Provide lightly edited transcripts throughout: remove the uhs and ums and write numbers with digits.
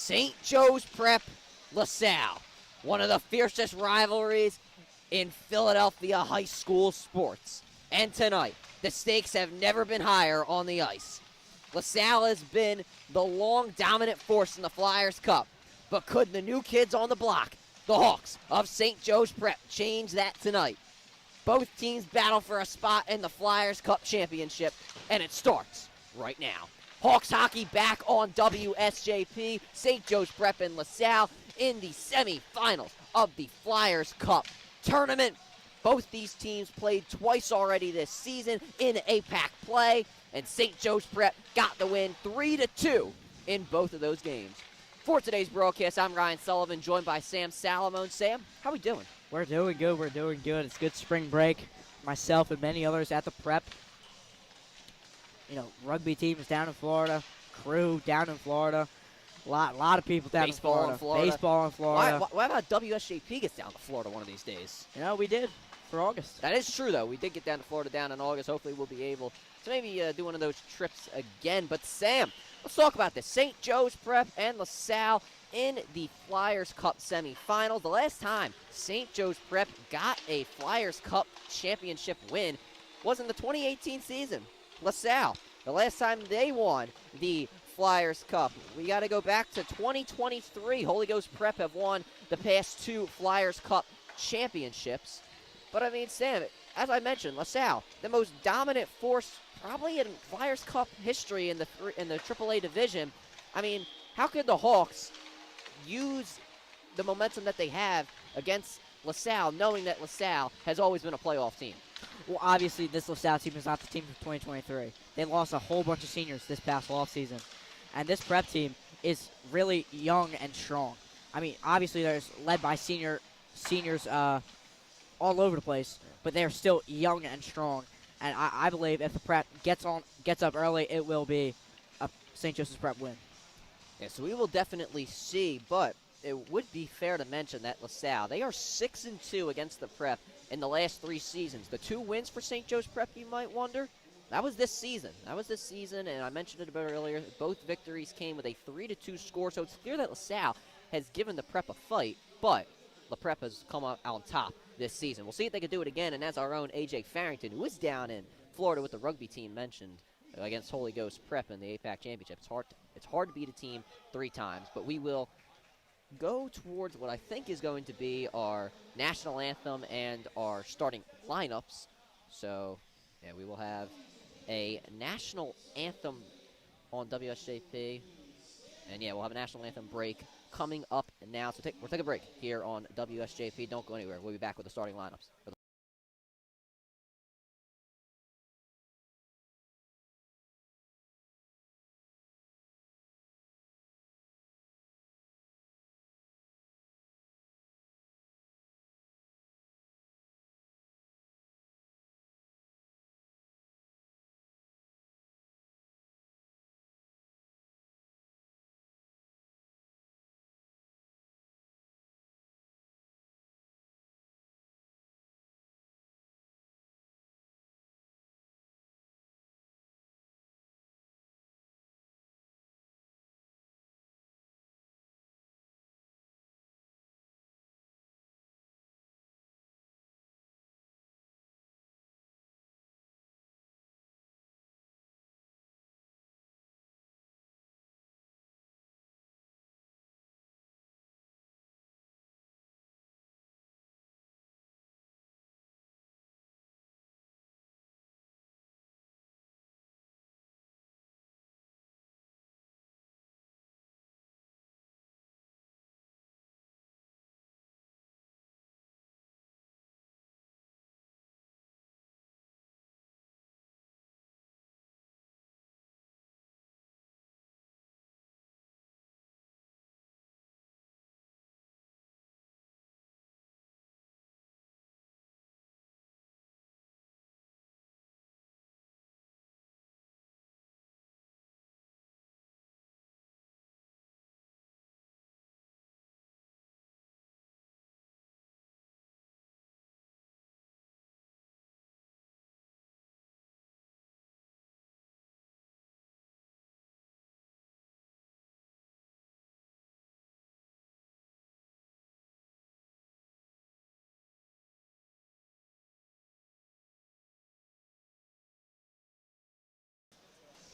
St. Joe's Prep, La Salle, one of the fiercest rivalries in Philadelphia high school sports. And tonight, the stakes have never been higher on the ice. La Salle has been the long dominant force in the Flyers Cup, but could the new kids on the block, the Hawks of St. Joe's Prep, change that tonight? Both teams battle for a spot in the Flyers Cup championship, and it starts right now. Hawks hockey back on WSJP, St. Joe's Prep and La Salle in the semifinals of the Flyers Cup tournament. Both these teams played twice already this season in APAC play, and St. Joe's Prep got the win 3-2 in both of those games. For today's broadcast, I'm Ryan Sullivan, joined by Sam Salamone. Sam, how we doing? We're doing good. We're doing good. It's good spring break. Myself and many others at the Prep. You know, rugby teams down in Florida, crew down in Florida, a lot of people down in Florida. Baseball in Florida. Why about WSJP gets down to Florida one of these days? You know, we did for August. That is true, though. We did get down to Florida down in August. Hopefully we'll be able to maybe do one of those trips again. But Sam, let's talk about this. St. Joe's Prep and La Salle in the Flyers Cup semifinals. The last time St. Joe's Prep got a Flyers Cup championship win was in the 2018 season. La Salle, the last time they won the Flyers Cup, we got to go back to 2023. Holy Ghost Prep have won the past two Flyers Cup championships. But I mean, Sam, as I mentioned, La Salle, the most dominant force probably in Flyers Cup history in the AAA division. I mean, how could the Hawks use the momentum that they have against La Salle, knowing that La Salle has always been a playoff team? Well, obviously, this La Salle team is not the team from 2023. They lost a whole bunch of seniors this past offseason. And this Prep team is really young and strong. I mean, obviously, they're led by seniors all over the place, but they're still young and strong. And I believe if the Prep gets up early, it will be a St. Joseph's Prep win. Yeah, so we will definitely see, but it would be fair to mention that La Salle, they are 6-2 against the Prep in the last 3 seasons. The 2 wins for St. Joe's Prep, you might wonder, that was this season. And I mentioned it a bit earlier. Both victories came with a 3-2 score, so it's clear that La Salle has given the Prep a fight, but the Prep has come out on top this season. We'll see if they can do it again, and that's our own A.J. Farrington, who is down in Florida with the rugby team mentioned against Holy Ghost Prep in the APAC Championship. It's hard to beat a team 3 times, but we will go towards what I think is going to be our national anthem and our starting lineups. So, yeah, we will have a national anthem on WSJP. And, yeah, we'll have a national anthem break coming up now. So we'll take a break here on WSJP. Don't go anywhere. We'll be back with the starting lineups.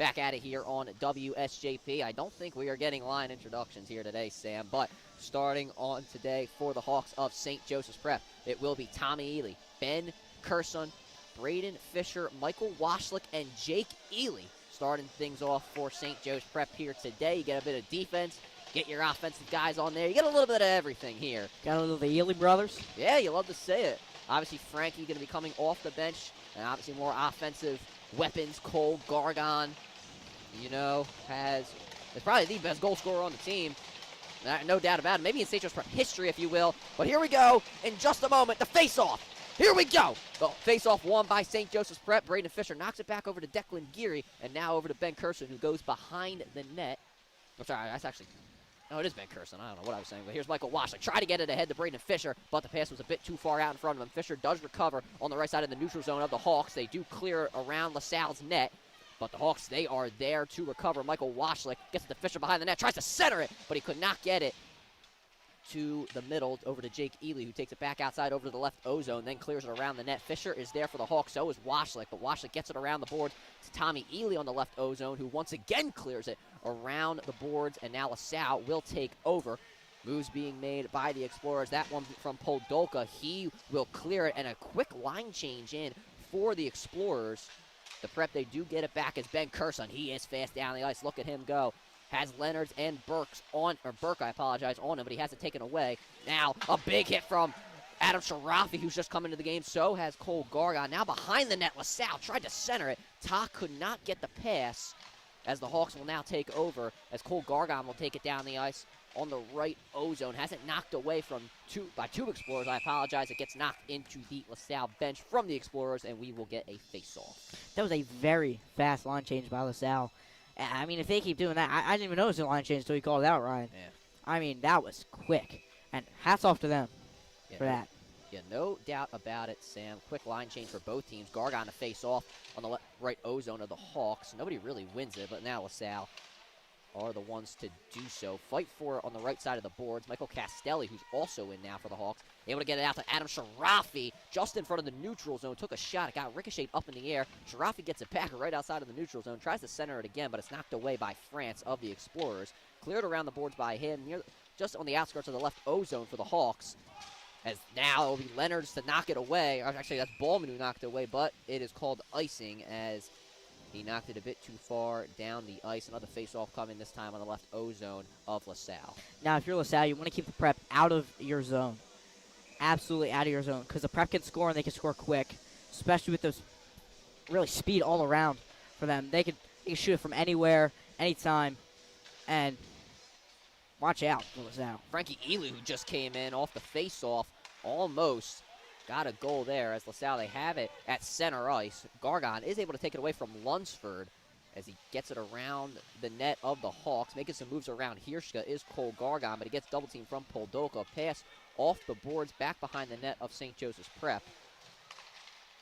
Back at it here on WSJP. I don't think we are getting line introductions here today, Sam, but starting on today for the Hawks of St. Joseph's Prep, it will be Tommy Ely, Ben Curson, Braden Fisher, Michael Washlick, and Jake Ely starting things off for St. Joe's Prep here today. You get a bit of defense, get your offensive guys on there. You get a little bit of everything here. Got a little of the Ely brothers. Yeah, you love to say it. Obviously, Frankie going to be coming off the bench, and obviously more offensive weapons. Cole Gargon, is probably the best goal scorer on the team. No doubt about it. Maybe in St. Joe's Prep history, if you will. But here we go in just a moment. The face-off. Here we go. The face-off won by St. Joseph's Prep. Braden Fisher knocks it back over to Declan Geary, and now over to Ben Curson, who goes behind the net. I'm sorry, that's actually... No, it is Ben Curson. I don't know what I was saying, but here's Michael Washlick. Try to get it ahead to Braden Fisher, but the pass was a bit too far out in front of him. Fisher does recover on the right side of the neutral zone of the Hawks. They do clear around La Salle's net, but the Hawks, they are there to recover. Michael Washlick gets it to Fisher behind the net, tries to center it, but he could not get it to the middle, over to Jake Ely, who takes it back outside over to the left O-zone, then clears it around the net. Fisher is there for the Hawks, so is Washlick, but Washlick gets it around the boards to Tommy Ely on the left O-zone, who once again clears it around the boards, and now La Salle will take over. Moves being made by the Explorers. That one from Poldolka, he will clear it, and a quick line change in for the Explorers. The Prep, they do get it back as Ben Curson. He is fast down the ice. Look at him go. Has Leonards and Burke, on him, but he has it taken away. Now, a big hit from Adam Sharafi, who's just come into the game. So has Cole Gargon. Now behind the net, La Salle tried to center it. Ta could not get the pass, as the Hawks will now take over, as Cole Gargon will take it down the ice on the right O-zone. Has it knocked away by two Explorers. It gets knocked into the La Salle bench from the Explorers, and we will get a face-off. That was a very fast line change by La Salle. I mean, if they keep doing that, I didn't even notice the line change until he called it out, Ryan. Yeah. I mean, that was quick. And hats off to them for that. Yeah, no doubt about it, Sam. Quick line change for both teams. Gargon to face off on the right O-zone of the Hawks. Nobody really wins it, but now La Salle are the ones to do so. Fight for it on the right side of the boards. Michael Castelli, who's also in now for the Hawks, able to get it out to Adam Sharafi just in front of the neutral zone. Took a shot. It got ricocheted up in the air. Sharafi gets it back right outside of the neutral zone. Tries to center it again, but it's knocked away by France of the Explorers. Cleared around the boards by him, just on the outskirts of the left O-zone for the Hawks. As now it will be Leonards to knock it away. Or actually, that's Ballman who knocked it away, but it is called icing as he knocked it a bit too far down the ice. Another face-off coming this time on the left O-zone of La Salle. Now, if you're La Salle, you want to keep the Prep out of your zone. Absolutely out of your zone, because the Prep can score, and they can score quick, especially with those really speed all around for them. They can shoot it from anywhere, anytime, and watch out for La Salle. Frankie Ely, who just came in off the face-off, almost got a goal there as La Salle, they have it at center ice. Gargon is able to take it away from Lunsford as he gets it around the net of the Hawks. Making some moves around Hirschka is Cole Gargon, but he gets double teamed from Poldolka. Pass off the boards back behind the net of St. Joseph's Prep.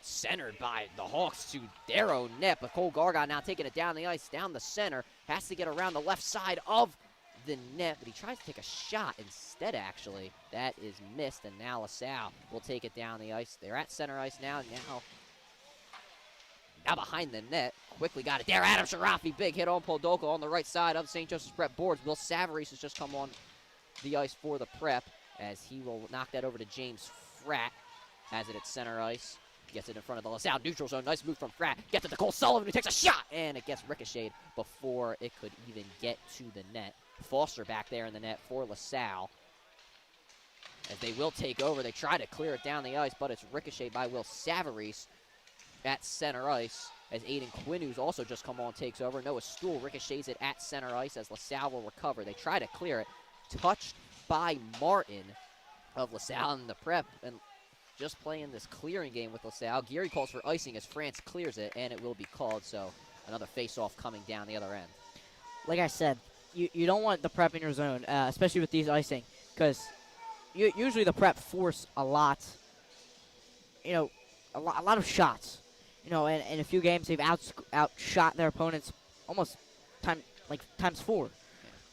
Centered by the Hawks to their own net, but Cole Gargon now taking it down the ice, down the center. Has to get around the left side of the net, but he tries to take a shot instead, actually. That is missed, and now La Salle will take it down the ice. They're at center ice now behind the net. Quickly got it there. Adam Sharafi, big hit on Poldolka on the right side of St. Joseph's Prep boards. Will Savarese has just come on the ice for the Prep as he will knock that over to James Fratt. Has it at center ice. Gets it in front of the La Salle neutral zone. Nice move from Fratt. Gets it to Cole Sullivan, who takes a shot, and it gets ricocheted before it could even get to the net. Foster back there in the net for La Salle. As they will take over, they try to clear it down the ice, but it's ricocheted by Will Savarese at center ice. As Aiden Quinn, who's also just come on, takes over. Noah Stool ricochets it at center ice as La Salle will recover. They try to clear it. Touched by Martin of La Salle in the Prep. And just playing this clearing game with La Salle. Geary calls for icing as France clears it, and it will be called. So another face-off coming down the other end. Like I said, you don't want the Prep in your zone, especially with these icing, because usually the Prep force a lot, a lot of shots. And in a few games, they've outshot their opponents almost times 4.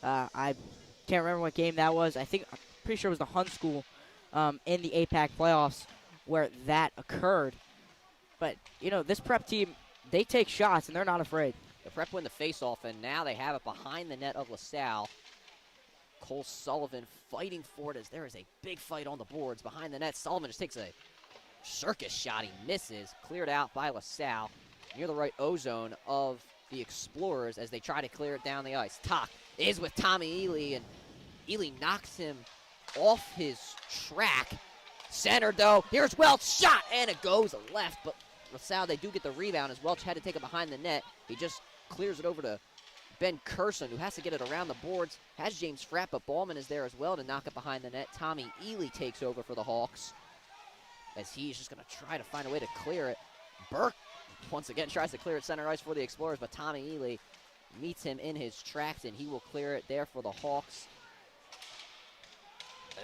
I can't remember what game that was. I'm pretty sure it was the Hun School in the APAC playoffs where that occurred. But, this Prep team, they take shots, and they're not afraid. The Prep win the faceoff, and now they have it behind the net of La Salle. Cole Sullivan fighting for it as there is a big fight on the boards behind the net. Sullivan just takes a circus shot. He misses. Cleared out by La Salle near the right O-zone of the Explorers as they try to clear it down the ice. Tock is with Tommy Ely, and Ely knocks him off his track. Centered, though. Here's Welch. Shot, and it goes left, but La Salle, they do get the rebound as Welch had to take it behind the net. He just clears it over to Ben Curson, who has to get it around the boards. Has James Fratt, but Ballman is there as well to knock it behind the net. Tommy Ely takes over for the Hawks as he's just going to try to find a way to clear it. Burke, once again, tries to clear it center ice for the Explorers, but Tommy Ely meets him in his tracks, and he will clear it there for the Hawks.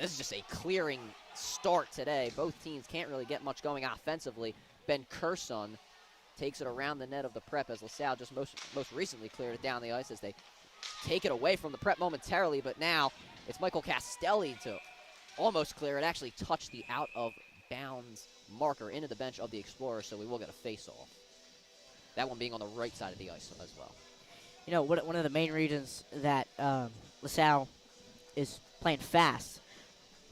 This is just a clearing start today. Both teams can't really get much going offensively. Ben Curson takes it around the net of the Prep as La Salle just most recently cleared it down the ice as they take it away from the Prep momentarily, but now it's Michael Castelli to almost clear it. Actually touched the out-of-bounds marker into the bench of the Explorers, so we will get a face-off. That one being on the right side of the ice as well. You know, one of the main reasons that La Salle is playing fast,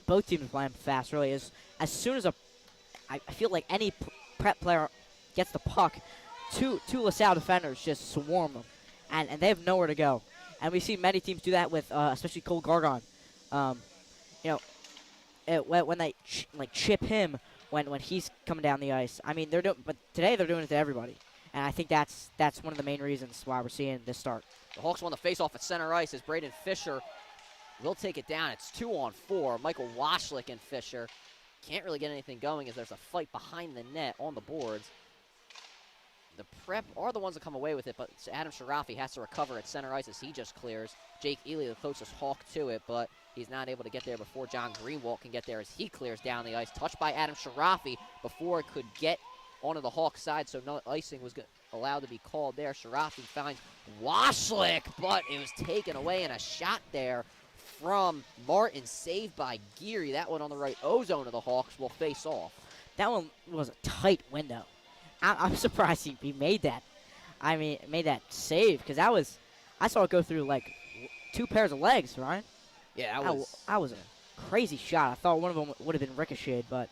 both teams are playing fast really, is as soon as I feel like any Prep player gets the puck, two La Salle defenders just swarm them, and they have nowhere to go. And we've seen many teams do that with, especially Cole Gargon. When they chip him when he's coming down the ice. I mean, but today they're doing it to everybody, and I think that's one of the main reasons why we're seeing this start. The Hawks won the face-off at center ice as Braden Fisher will take it down. It's 2-on-4. Michael Washlick and Fisher can't really get anything going as there's a fight behind the net on the boards. The Prep are the ones that come away with it, but Adam Sharafi has to recover at center ice as he just clears. Jake Ely, the closest Hawk to it, but he's not able to get there before John Greenwald can get there as he clears down the ice. Touched by Adam Sharafi before it could get onto the Hawk side, so no icing was allowed to be called there. Sharafi finds Washlick, but it was taken away, and a shot there from Martin, saved by Geary. That one on the right O-zone of the Hawks will face off. That one was a tight window. I'm surprised he made that. I mean, made that save, because I saw it go through like two pairs of legs, right? Yeah, that was a crazy shot. I thought one of them would have been ricocheted, but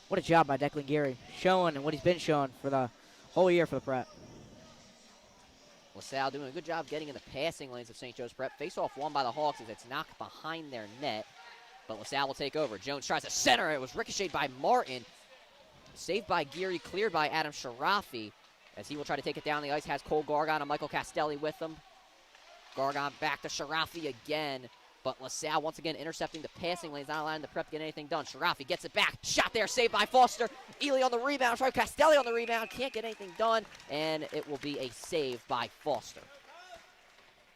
what a job by Declan Geary, showing and what he's been showing for the whole year for the Prep. La Salle doing a good job getting in the passing lanes of St. Joe's Prep. Face-off won by the Hawks as it's knocked behind their net, but La Salle will take over. Jones tries to center. It was ricocheted by Martin. Saved by Geary, cleared by Adam Sharafi as he will try to take it down the ice. Has Cole Gargon and Michael Castelli with him. Gargon back to Sharafi again, but La Salle once again intercepting the passing lanes, not allowing the Prep to get anything done. Sharafi gets it back. Shot there, saved by Foster. Ely on the rebound. Sorry, Castelli on the rebound. Can't get anything done, and it will be a save by Foster.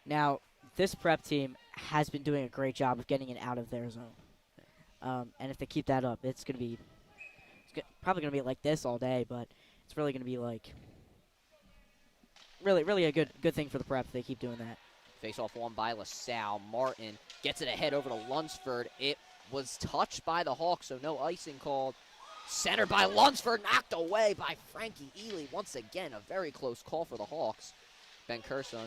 Now, this Prep team has been doing a great job of getting it out of their zone. And if they keep that up, it's going to be probably going to be like this all day, but it's really going to be like really a good thing for the Prep if they keep doing that. Face-off won by La Salle. Martin gets it ahead over to Lunsford. It was touched by the Hawks, so no icing called. Centered by Lunsford, knocked away by Frankie Ely. Once again, a very close call for the Hawks. Ben Curson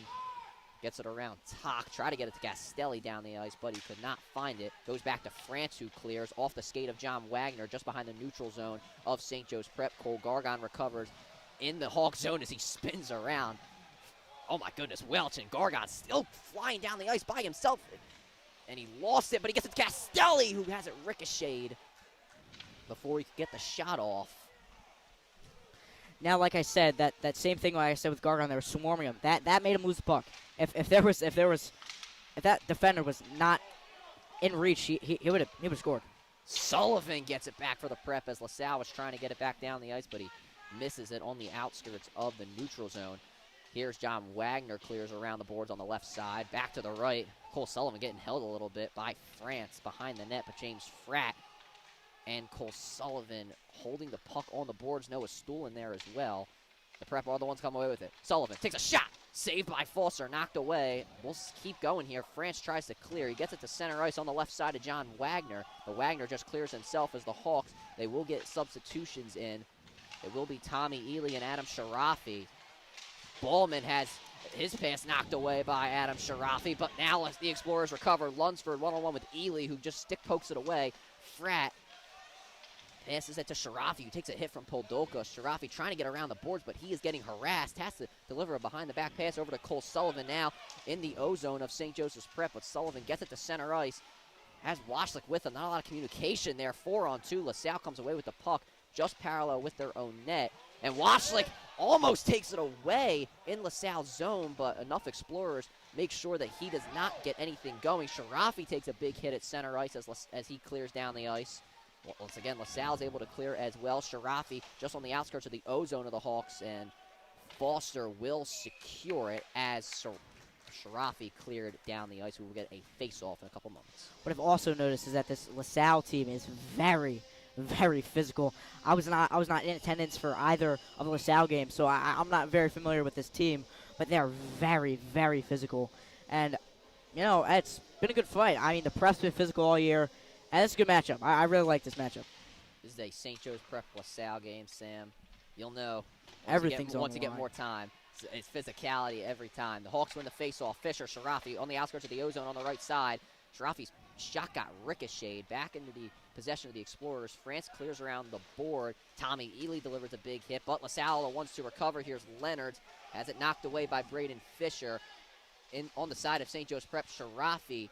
gets it around Tock. Try to get it to Castelli down the ice, but he could not find it. Goes back to France, who clears off the skate of John Wagner just behind the neutral zone of St. Joe's Prep. Cole Gargon recovers in the Hawk zone as he spins around. Oh my goodness, Welch and Gargon still flying down the ice by himself. And he lost it, but he gets it to Castelli, who has it ricocheted before he could get the shot off. Now, like I said, that same thing like I said with Gargon, they were swarming him. That made him lose the puck. If that defender was not in reach, he would have scored. Sullivan gets it back for the Prep as La Salle was trying to get it back down the ice, but he misses it on the outskirts of the neutral zone. Here's John Wagner, clears around the boards on the left side. Back to the right. Cole Sullivan getting held a little bit by France behind the net, but James Fratt and Cole Sullivan holding the puck on the boards. Noah Stool in there as well. The Prep are the ones coming away with it. Sullivan takes a shot. Saved by Foster, knocked away. We'll keep going here. France tries to clear. He gets it to center ice on the left side of John Wagner. But Wagner just clears himself as the Hawks. They will get substitutions in. It will be Tommy Ely and Adam Sharafi. Ballman has His pass knocked away by Adam Sharafi, but now the Explorers recover. Lunsford one-on-one with Ely, who just stick pokes it away. Frat passes it to Sharafi, who takes a hit from Poldolka. Sharafi trying to get around the boards, but he is getting harassed. Has to deliver a behind-the-back pass over to Cole Sullivan now in the O-zone of St. Joseph's Prep, but Sullivan gets it to center ice. Has Washlick with him. Not a lot of communication there. 4-on-2. LaSalle comes away with the puck just parallel with their own net. And Washlick almost takes it away in LaSalle's zone, but enough Explorers make sure that he does not get anything going. Sharafi takes a big hit at center ice as he clears down the ice. Once again, LaSalle's able to clear as well. Sharafi just on the outskirts of the O-zone of the Hawks, and Foster will secure it as Sharafi cleared down the ice. We will get a face-off in a couple moments. What I've also noticed is that this LaSalle team is very, very physical. I was not in attendance for either of the LaSalle games, so I'm not very familiar with this team, but they are very, very physical. And, you know, it's been a good fight. I mean, the Prep's been physical all year, and it's a good matchup. I really like this matchup. This is a St. Joe's Prep LaSalle game, Sam. You'll know Everything's once you on the get line. more time. It's physicality every time. The Hawks win the face-off. Fisher, Sharafi on the outskirts of the O-zone on the right side. Sharafi's shot got ricocheted back into the possession of the Explorers. France clears around the board. Tommy Ely delivers a big hit, but LaSalle wants to recover. Here's Leonard. Has it knocked away by Braden Fisher. On the side of St. Joe's Prep, Sharafi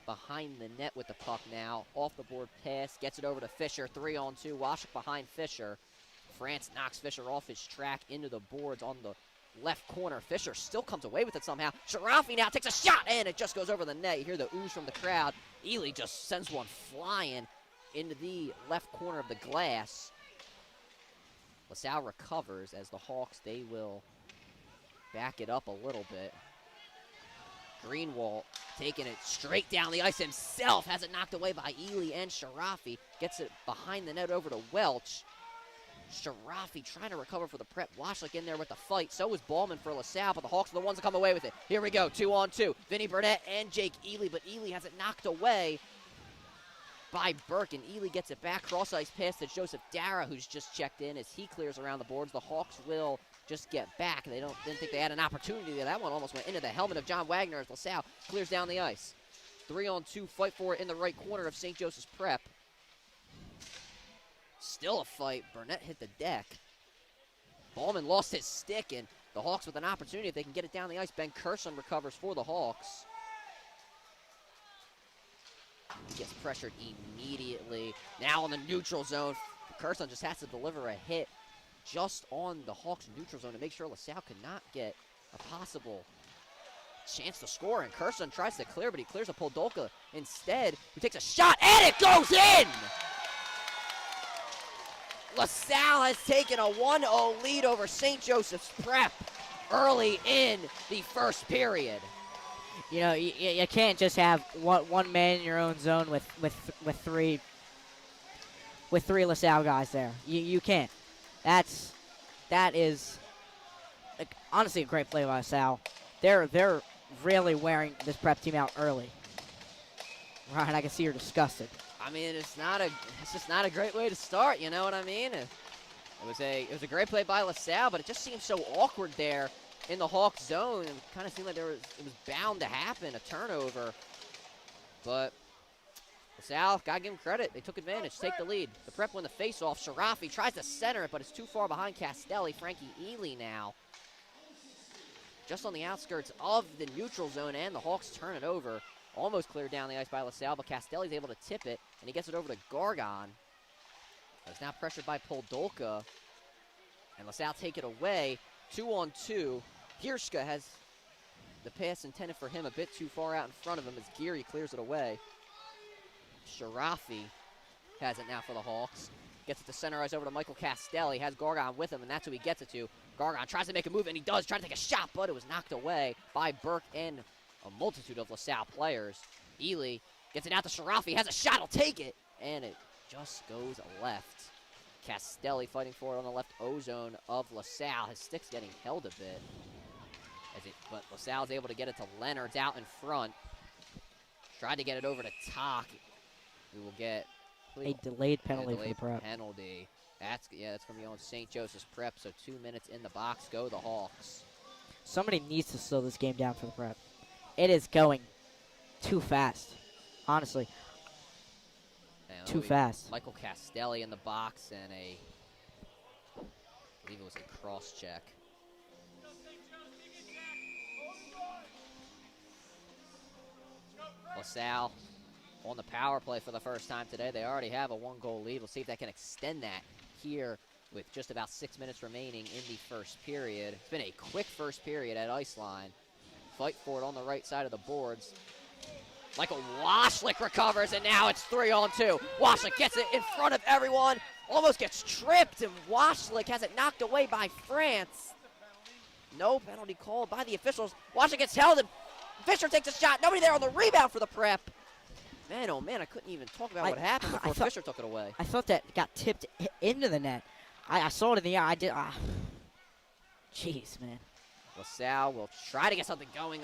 behind the net with the puck now. Off the board pass. Gets it over to Fisher. 3-on-2. Washik behind Fisher. France knocks Fisher off his track into the boards on the left corner. Fisher still comes away with it somehow. Sharafi now takes a shot, and it just goes over the net. You hear the ooze from the crowd. Ely just sends one flying into the left corner of the glass. LaSalle recovers as the Hawks, they will back it up a little bit. Greenwald taking it straight down the ice himself. Has it knocked away by Ely and Sharafi. Gets it behind the net over to Welch. Sharafi trying to recover for the Prep. Washlick in there with the fight. So is Ballman for LaSalle, but the Hawks are the ones that come away with it. Here we go, 2-on-2. Vinny Burnett and Jake Ely, but Ely has it knocked away by Burke, and Ely gets it back. Cross-ice pass to Joseph Dara, who's just checked in as he clears around the boards. The Hawks will just get back. They didn't think they had an opportunity there. That one almost went into the helmet of John Wagner as LaSalle clears down the ice. 3-on-2 fight for it in the right corner of St. Joseph's Prep. Still a fight. Burnett hit the deck. Ballman lost his stick, and the Hawks with an opportunity if they can get it down the ice. Ben Kerson recovers for the Hawks. He gets pressured immediately. Now in the neutral zone. Kerson just has to deliver a hit just on the Hawks' neutral zone to make sure LaSalle could not get a possible chance to score. And Kerson tries to clear, but he clears a Poldolka instead, who takes a shot, and it goes in! LaSalle has taken a 1-0 lead over St. Joseph's Prep early in the first period. You know, you can't just have one man in your own zone with three LaSalle guys there. You can't. That is like, honestly a great play by LaSalle. They're really wearing this Prep team out early. Ryan, I can see you're disgusted. I mean, it's just not a great way to start. You know what I mean? It was a great play by LaSalle, but it just seemed so awkward there in the Hawks zone. It kind of seemed like it was bound to happen, a turnover. But LaSalle, gotta give them credit. They took advantage, take the lead. The Prep win the face-off. Sharafi tries to center it, but it's too far behind Castelli. Frankie Ely now just on the outskirts of the neutral zone, and the Hawks turn it over. Almost cleared down the ice by LaSalle, but Castelli's able to tip it, and he gets it over to Gargon. It's now pressured by Poldolka, and LaSalle take it away. 2-on-2. Hirschka has the pass intended for him a bit too far out in front of him as Geary clears it away. Sharafi has it now for the Hawks. Gets it to center ice over to Michael Castelli. Has Gargon with him, and that's who he gets it to. Gargon tries to make a move, and he does. Trying to take a shot, but it was knocked away by Burke and a multitude of LaSalle players. Ely gets it out to Sharafi. Has a shot. He'll take it, and it just goes left. Castelli fighting for it on the left O-zone of LaSalle. His stick's getting held a bit. But LaSalle's able to get it to Leonard's out in front. Tried to get it over to Tock. We will get a delayed penalty for the Prep. Penalty. That's going to be on St. Joseph's Prep, so 2 minutes in the box. Go the Hawks. Somebody needs to slow this game down for the Prep. It is going too fast, honestly. And Too fast. Michael Castelli in the box and I believe it was a cross check. La Salle on the power play for the first time today. They already have a 1-goal lead. We'll see if they can extend that here with just about 6 minutes remaining in the first period. It's been a quick first period at Iceline. Fight for it on the right side of the boards. Michael Washlick recovers, and now it's 3-on-2. Washlick gets it in front of everyone, almost gets tripped, and Washlick has it knocked away by France. No penalty called by the officials. Washlick gets held, and Fisher takes a shot. Nobody there on the rebound for the Prep. Man, oh man, I couldn't even talk about what happened before Fisher took it away. I thought that got tipped into the net. I saw it in the air. I did. Jeez, man. La Salle will try to get something going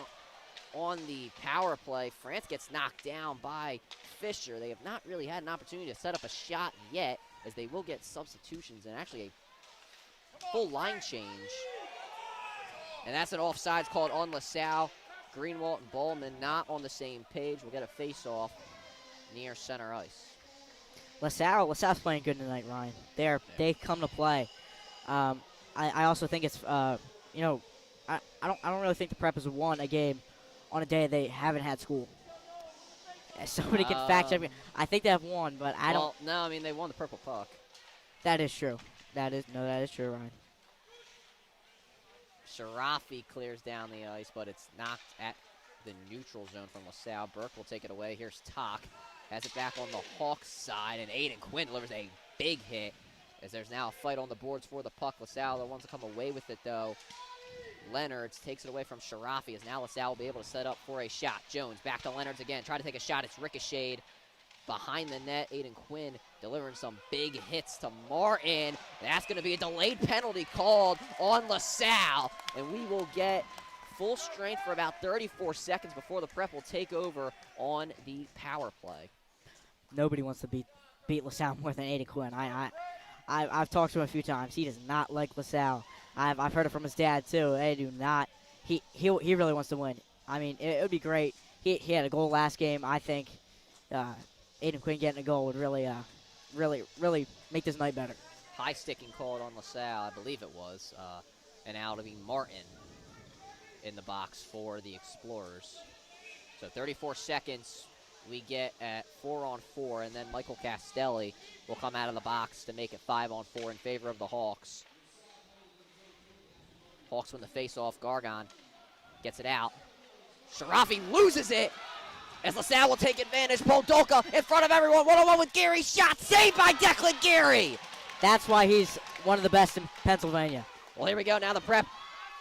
on the power play. France gets knocked down by Fisher. They have not really had an opportunity to set up a shot yet, as they will get substitutions and actually a full line change. And that's an offsides called on La Salle. Greenwald and Bowman not on the same page. We'll get a face-off near center ice. LaSalle's playing good tonight, Ryan. They come to play. I also think it's I don't really think the Prep has won a game on a day they haven't had school. Somebody can fact check me. I think they have won, but I don't. No, I mean they won the purple puck. That is true. That is true, Ryan. Sharafi clears down the ice, but it's knocked at the neutral zone from LaSalle. Burke will take it away. Here's Tock. Has it back on the Hawks side, and Aiden Quinn delivers a big hit, as there's now a fight on the boards for the puck. LaSalle, the ones to come away with it, though. Leonards takes it away from Sharafi, as now LaSalle will be able to set up for a shot. Jones back to Leonards again. Try to take a shot. It's ricocheted behind the net. Aiden Quinn delivering some big hits to Martin. That's going to be a delayed penalty called on LaSalle, and we will get full strength for about 34 seconds before the Prep will take over on the power play. Nobody wants to beat LaSalle more than Aiden Quinn. I've talked to him a few times. He does not like LaSalle. I've heard it from his dad too. They do not. He really wants to win. I mean, it would be great. He had a goal last game. I think Aiden Quinn getting a goal would really make this night better. High sticking called on LaSalle, I believe it was, and now it'll be Martin in the box for the Explorers. So 34 seconds we get at 4-on-4, and then Michael Castelli will come out of the box to make it 5-on-4 in favor of the Hawks. Hawks win the face-off. Gargon gets it out. Sharafi loses it, as LaSalle will take advantage. Poldolka in front of everyone. 1-on-1 with Gary. Shot saved by Declan Gary. That's why he's one of the best in Pennsylvania. Well, here we go. Now the Prep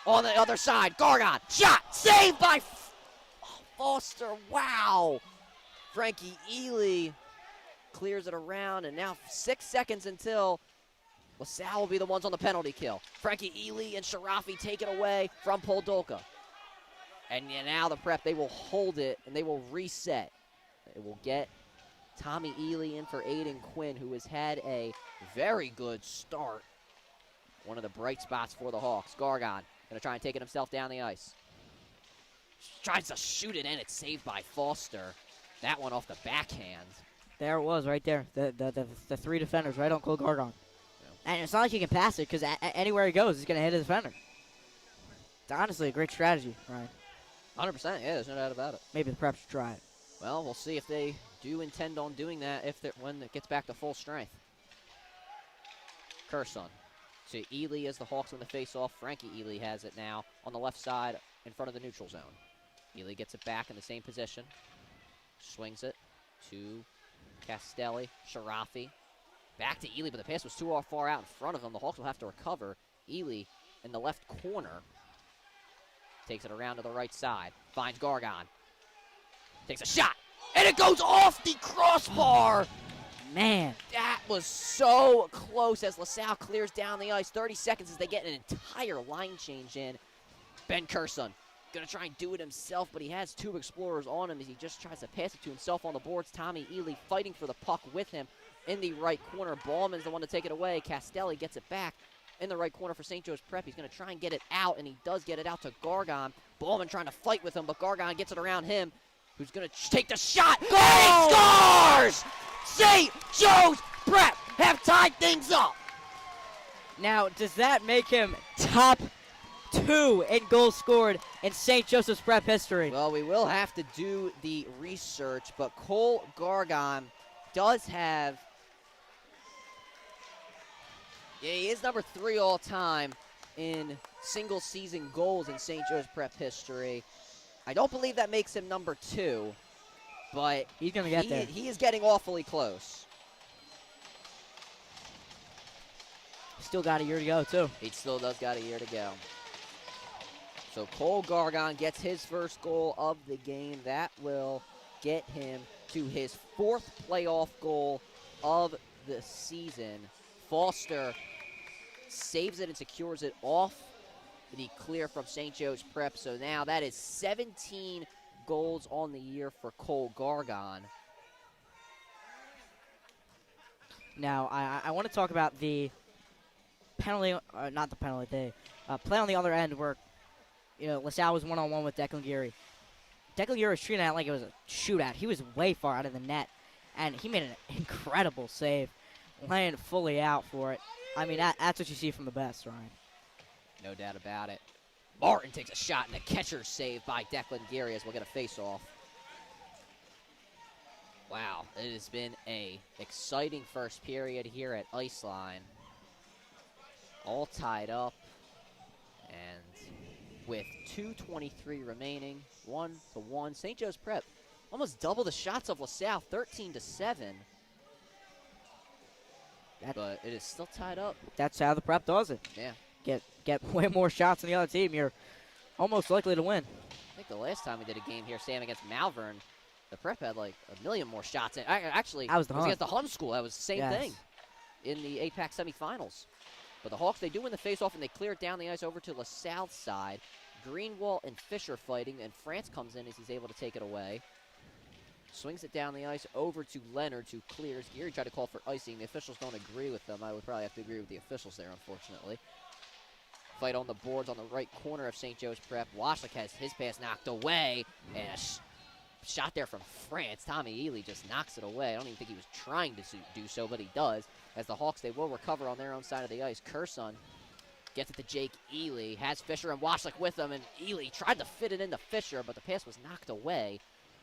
on the other side. Gargon. Shot saved by Foster. Wow. Frankie Ely clears it around, and now 6 seconds until LaSalle will be the ones on the penalty kill. Frankie Ely and Sharafi take it away from Poldolka. And now the Prep, they will hold it, and they will reset. It will get Tommy Ely in for Aiden Quinn, who has had a very good start. One of the bright spots for the Hawks. Gargon going to try and take it himself down the ice. Tries to shoot it in. It's saved by Foster. That one off the backhand. There it was right there. The three defenders right on Cole Gargon. Yeah. And it's not like you can pass it, because anywhere he goes, he's going to hit a defender. It's honestly a great strategy, Ryan. 100%, yeah, there's no doubt about it. Maybe the Prep should try it. Well, we'll see if they do intend on doing that when it gets back to full strength. Curson to Ely as the Hawks win the face-off. Frankie Ely has it now on the left side in front of the neutral zone. Ely gets it back in the same position. Swings it to Castelli. Sharafi. Back to Ely, but the pass was too far out in front of him. The Hawks will have to recover. Ely in the left corner. Takes it around to the right side. Finds Gargon. Takes a shot. And it goes off the crossbar. Man. That was so close as LaSalle clears down the ice. 30 seconds as they get an entire line change in. Ben Curson going to try and do it himself, but he has two Explorers on him as he just tries to pass it to himself on the boards. Tommy Ely fighting for the puck with him in the right corner. Ballman's the one to take it away. Castelli gets it back. in the right corner for St. Joe's Prep. He's going to try and get it out, and he does get it out to Gargon. Ballman trying to fight with him, but Gargon gets it around him, who's going to take the shot. Goal! And he scores! St. Joe's Prep have tied things up. Now, does that make him top 2 in goals scored in St. Joseph's Prep history? Well, we will have to do the research, but Cole Gargon does have, he is number 3 all time in single season goals in St. Joe's Prep history. I don't believe that makes him number 2, but he's going to get there. He is getting awfully close. Still got a year to go, too. He still does got a year to go. So Cole Gargon gets his first goal of the game. That will get him to his 4th playoff goal of the season. Foster saves it and secures it off the clear from St. Joe's Prep. So now that is 17 goals on the year for Cole Gargon. Now, I want to talk about the penalty, not the penalty, the play on the other end where, La Salle was one-on-one with Declan Geary. Declan Geary was treating it like it was a shootout. He was way far out of the net, and he made an incredible save, laying fully out for it. I mean, that's what you see from the best, Ryan. No doubt about it. Martin takes a shot, and the catcher's saved by Declan Geary as we'll get a face-off. Wow, it has been a exciting first period here at Iceline. All tied up, and with 2:23 remaining, 1-1. St. Joe's Prep almost double the shots of La Salle, 13-7. But it is still tied up. That's how the Prep does it. Yeah. Get way more shots than the other team. You're almost likely to win. I think the last time we did a game here, Sam, against Malvern, the Prep had like a million more shots. Actually, that was the it was against the Hun School. That was the same thing in the APAC semifinals. But the Hawks, they do win the faceoff, and they clear it down the ice over to La Salle's side. Greenwald and Fisher fighting, and France comes in as he's able to take it away. Swings it down the ice over to Leonard, who clears. Geary tried to call for icing. The officials don't agree with them. I would probably have to agree with the officials there, unfortunately. Fight on the boards on the right corner of St. Joe's Prep. Washlick has his pass knocked away, and a shot there from France. Tommy Ely just knocks it away. I don't even think he was trying to do so, but he does. As the Hawks, they will recover on their own side of the ice. Curson gets it to Jake Ely, has Fisher and Washlick with him, and Ely tried to fit it into Fisher, but the pass was knocked away.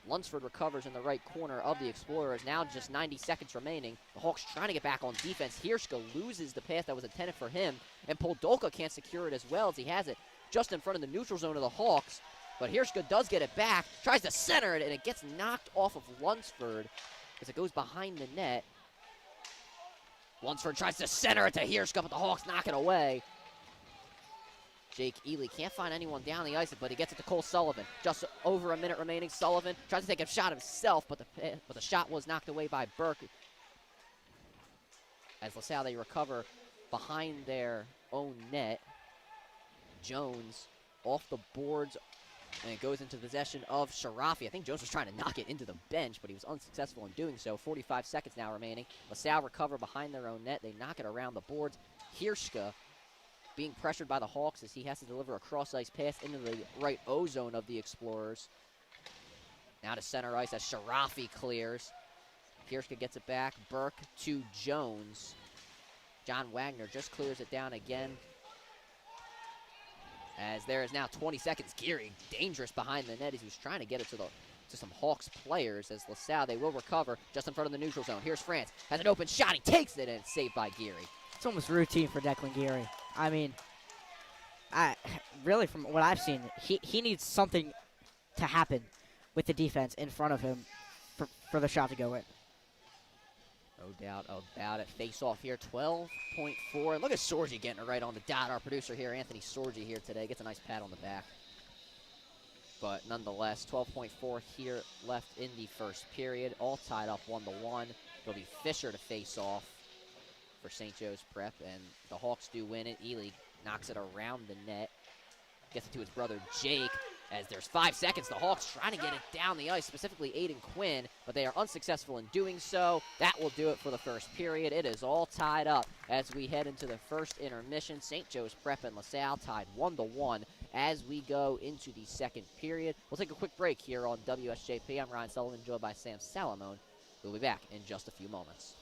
Lunsford recovers in the right corner of the Explorers. Now just 90 seconds remaining. The Hawks trying to get back on defense. Hirschka loses the pass that was intended for him, and Poldolka can't secure it as well as he has it just in front of the neutral zone of the Hawks. But Hirschka does get it back, tries to center it, and it gets knocked off of Lunsford as it goes behind the net. Lunsford tries to center it to Hirschka, but the Hawks knock it away. Jake Ely can't find anyone down the ice, but he gets it to Cole Sullivan. Just over a minute remaining. Sullivan tries to take a shot himself, but the shot was knocked away by Burke. As La Salle, they recover behind their own net. Jones off the boards, and it goes into possession of Sharafi. I think Jones was trying to knock it into the bench, but he was unsuccessful in doing so. 45 seconds now remaining. La Salle recover behind their own net. They knock it around the boards. Hirschka being pressured by the Hawks as he has to deliver a cross-ice pass into the right O-zone of the Explorers. Now to center ice as Sharafi clears. Hirschka gets it back. Burke to Jones. John Wagner just clears it down again. As there is now 20 seconds. Geary dangerous behind the net as he was trying to get it to some Hawks players. As La Salle, they will recover just in front of the neutral zone. Here's France. Has an open shot. He takes it, and it's saved by Geary. It's almost routine for Declan Geary. I mean, really from what I've seen, he needs something to happen with the defense in front of him for the shot to go in. No doubt about it. Face off here, 12.4. And look at Sorgi getting it right on the dot. Our producer here, Anthony Sorgi, here today. Gets a nice pat on the back. But nonetheless, 12.4 here left in the first period. All tied up 1-1. It'll be Fisher to face off for St. Joe's Prep. And the Hawks do win it. Ely knocks it around the net. Gets it to his brother Jake. As there's 5 seconds, the Hawks trying to get it down the ice, specifically Aiden Quinn, but they are unsuccessful in doing so. That will do it for the first period. It is all tied up as we head into the first intermission. St. Joe's Prep and La Salle tied 1-1 as we go into the second period. We'll take a quick break here on WSJP. I'm Ryan Sullivan, joined by Sam Salamone. We'll be back in just a few moments.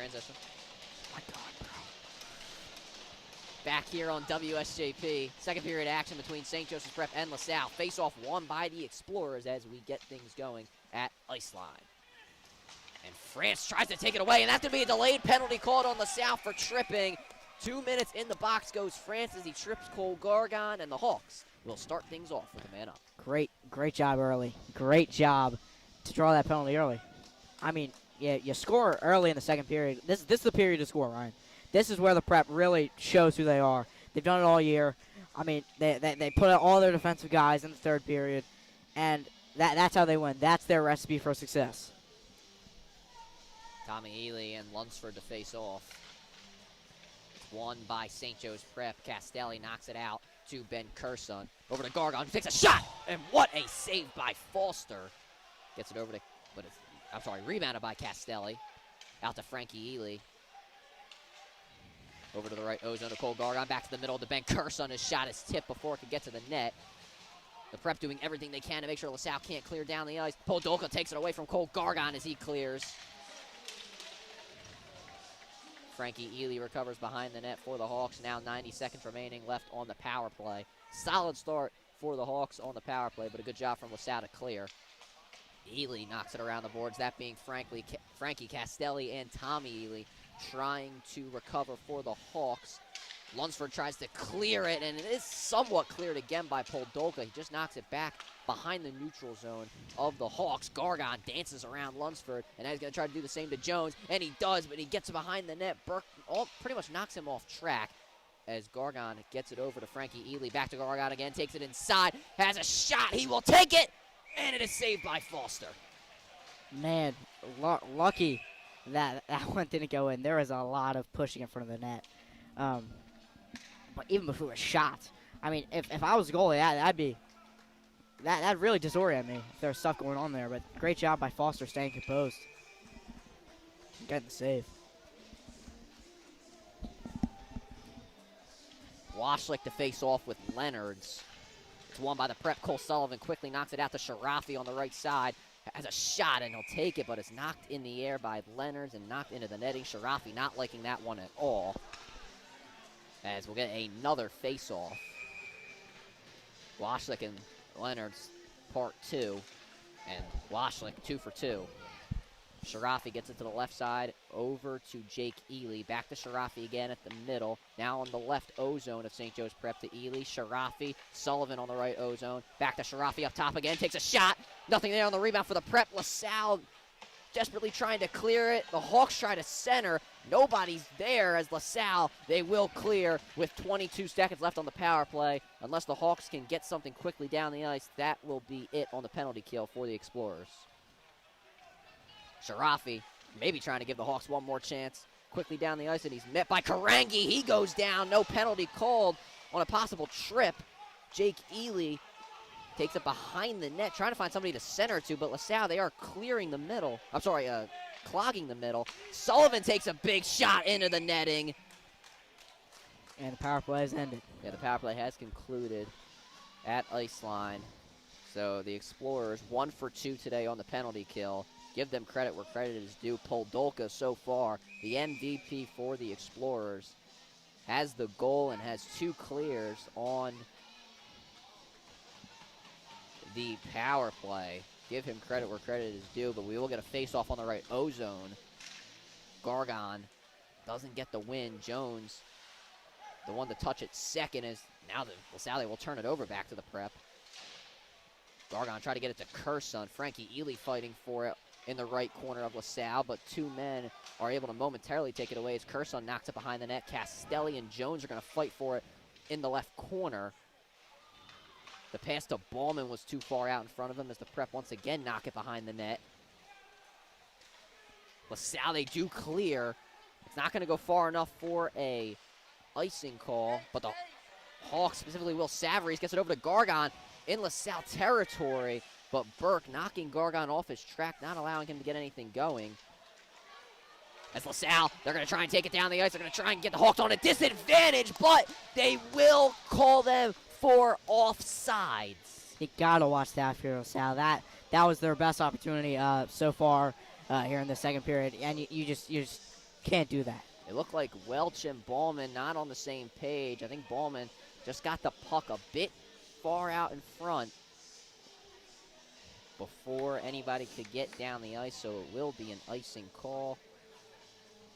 Transition. My God, bro. Back here on WSJP. Second period action between St. Joseph's Prep and La Salle. Face-off won by the Explorers as we get things going at Ice Line. And France tries to take it away, and that's going to be a delayed penalty called on La Salle for tripping. 2 minutes in the box goes France as he trips Cole Gargon, and the Hawks will start things off with a man up. Great job early. Great job to draw that penalty early. I mean, yeah, you score early in the second period. This is the period to score, Ryan. This is where the Prep really shows who they are. They've done it all year. I mean, they put out all their defensive guys in the third period, and that's how they win. That's their recipe for success. Tommy Ely and Lunsford to face off. It's won by St. Joe's Prep. Castelli knocks it out to Ben Curson. Over to Gargon, takes a shot, and what a save by Foster. Gets it over to, rebounded by Castelli. Out to Frankie Ely. Over to the right, ozone to Cole Gargon. Back to the middle to Ben Curson. His shot is tipped before it could get to the net. The Prep doing everything they can to make sure La Salle can't clear down the ice. Podolka takes it away from Cole Gargon as he clears. Frankie Ely recovers behind the net for the Hawks. Now 90 seconds remaining left on the power play. Solid start for the Hawks on the power play, but a good job from La Salle to clear. Ely knocks it around the boards, that being Frankie Castelli and Tommy Ely trying to recover for the Hawks. Lunsford tries to clear it, and it is somewhat cleared again by Podolka. He just knocks it back behind the neutral zone of the Hawks. Gargon dances around Lunsford, and now he's going to try to do the same to Jones, and he does, but he gets behind the net. Burke pretty much knocks him off track as Gargon gets it over to Frankie Ely. Back to Gargon again, takes it inside, has a shot, he will take it, and it is saved by Foster. Man, lucky that one didn't go in. There was a lot of pushing in front of the net. But even before a shot, I mean, if I was a goalie, that'd really disorient me if there's stuff going on there. But great job by Foster staying composed, getting the save. Washlick to face off with Leonards. It's won by the Prep. Cole Sullivan quickly knocks it out to Sharafi on the right side. Has a shot, and he'll take it, but it's knocked in the air by Leonards and knocked into the netting. Sharafi not liking that one at all. as we'll get another face-off. Washlick and Leonard's part 2, and Washlick 2 for 2. Sharafi gets it to the left side, over to Jake Ely. Back to Sharafi again at the middle. Now on the left O-zone of St. Joe's Prep to Ely. Sharafi, Sullivan on the right O-zone. Back to Sharafi up top again, takes a shot. Nothing there on the rebound for the Prep. La Salle desperately trying to clear it. The Hawks try to center. Nobody's there as La Salle, they will clear with 22 seconds left on the power play. Unless the Hawks can get something quickly down the ice, that will be it on the penalty kill for the Explorers. Sharafi maybe trying to give the Hawks one more chance. Quickly down the ice, and he's met by Karangi. He goes down. No penalty called on a possible trip. Jake Ely takes it behind the net, trying to find somebody to center to, but La Salle, they are clearing the middle. I'm sorry, clogging the middle. Sullivan takes a big shot into the netting. And the power play has ended. Yeah, the power play has concluded at ice line. So the Explorers 1 for 2 today on the penalty kill. Give them credit where credit is due. Poldolka so far, the MVP for the Explorers, has the goal and has 2 clears on the power play. Give him credit where credit is due, but we will get a face-off on the right O-zone. Gargon doesn't get the win. Jones, the one to touch it second, is now the La Salle will turn it over back to the Prep. Gargon tried to get it to Curson. Frankie Ely fighting for it in the right corner of La Salle, but 2 men are able to momentarily take it away as Curson knocks it behind the net. Castelli and Jones are going to fight for it in the left corner. The pass to Ballman was too far out in front of him as the Prep once again knock it behind the net. La Salle, they do clear. It's not going to go far enough for a icing call, but the Hawks, specifically Will Savarese, gets it over to Gargon in La Salle territory, but Burke knocking Gargon off his track, not allowing him to get anything going. As La Salle, they're going to try and take it down the ice. They're going to try and get the Hawks on a disadvantage, but they will call them for offsides. You gotta watch that for La Salle. That was their best opportunity so far here in the second period, and you just can't do that. It looked like Welch and Ballman not on the same page. I think Ballman just got the puck a bit far out in front before anybody could get down the ice, so it will be an icing call.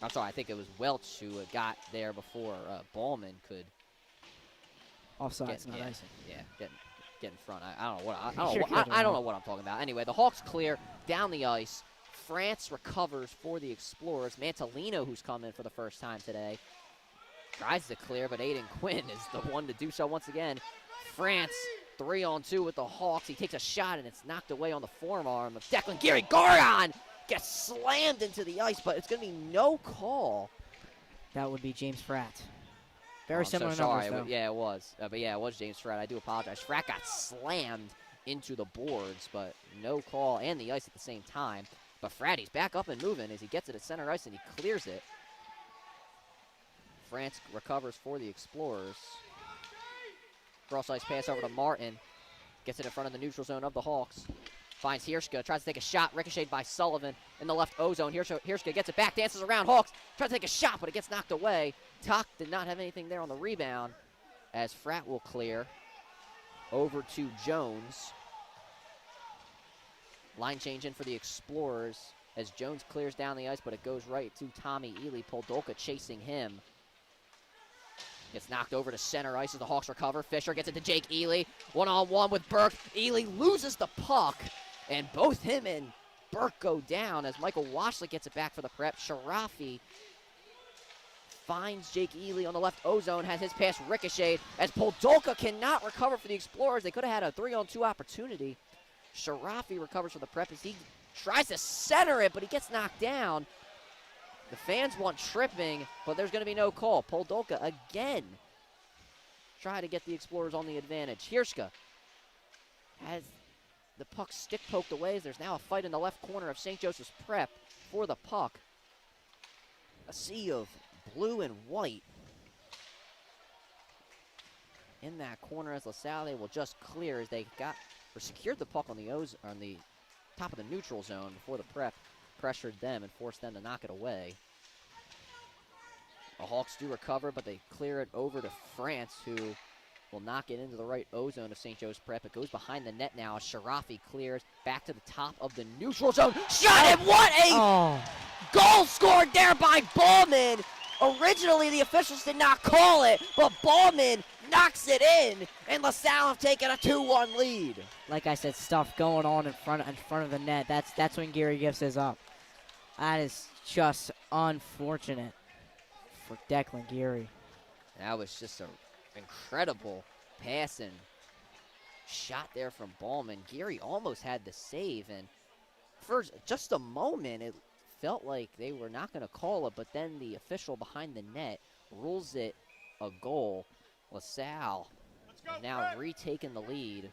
I'm sorry, I think it was Welch who got there before Ballman could Offsides, not icing. Yeah, get in front. I don't know what I'm talking about. Anyway, the Hawks clear down the ice. France recovers for the Explorers. Mantalino, who's come in for the first time today, tries to clear, but Aiden Quinn is the one to do so once again. France 3-on-2 with the Hawks. He takes a shot, and it's knocked away on the forearm of Declan Geary. Gargon gets slammed into the ice, but it's going to be no call. That would be James Fratt. Very similar so numbers, sorry. though. Yeah, it was. But yeah, it was James Fratt. I do apologize. Fratt got slammed into the boards, but no call, and the ice at the same time. But Fratt, he's back up and moving as he gets it at center ice, and he clears it. France recovers for the Explorers. Cross ice pass over to Martin. Gets it in front of the neutral zone of the Hawks. Finds Hirschka, tries to take a shot, ricocheted by Sullivan in the left O-zone. Hirschka gets it back, dances around Hawks, tries to take a shot, but it gets knocked away. Tuck did not have anything there on the rebound as Fratt will clear. Over to Jones. Line change in for the Explorers as Jones clears down the ice, but it goes right to Tommy Ely. Poldolka chasing him. Gets knocked over to center ice as the Hawks recover. Fisher gets it to Jake Ely. One-on-one with Burke. Ely loses the puck, and both him and Burke go down as Michael Washlick gets it back for the Prep. Sharafi finds Jake Ely on the left O-zone, has his pass ricocheted as Poldolka cannot recover for the Explorers. They could have had a 3-on-2 opportunity. Sharafi recovers for the Prep as he tries to center it, but he gets knocked down. The fans want tripping, but there's going to be no call. Poldolka again try to get the Explorers on the advantage. Hirschka has the puck stick poked away as there's now a fight in the left corner of St. Joseph's Prep for the puck. A sea of blue and white in that corner as La Salle will just clear as they secured the puck on the top of the neutral zone before the Prep pressured them and forced them to knock it away. The Hawks do recover, but they clear it over to France, who will knock it into the right O-zone of St. Joe's Prep. It goes behind the net now as Sharafi clears back to the top of the neutral zone. Shot it! What a goal scored there by Ballman! Originally, the officials did not call it, but Ballman knocks it in, and La Salle have taken a 2-1 lead. Like I said, stuff going on in front of the net. That's when Gary Gifts is up. That is just unfortunate for Declan Geary. That was just an incredible passing shot there from Ballman. Geary almost had the save, and for just a moment, it felt like they were not going to call it, but then the official behind the net rules it a goal. La Salle now retaking the lead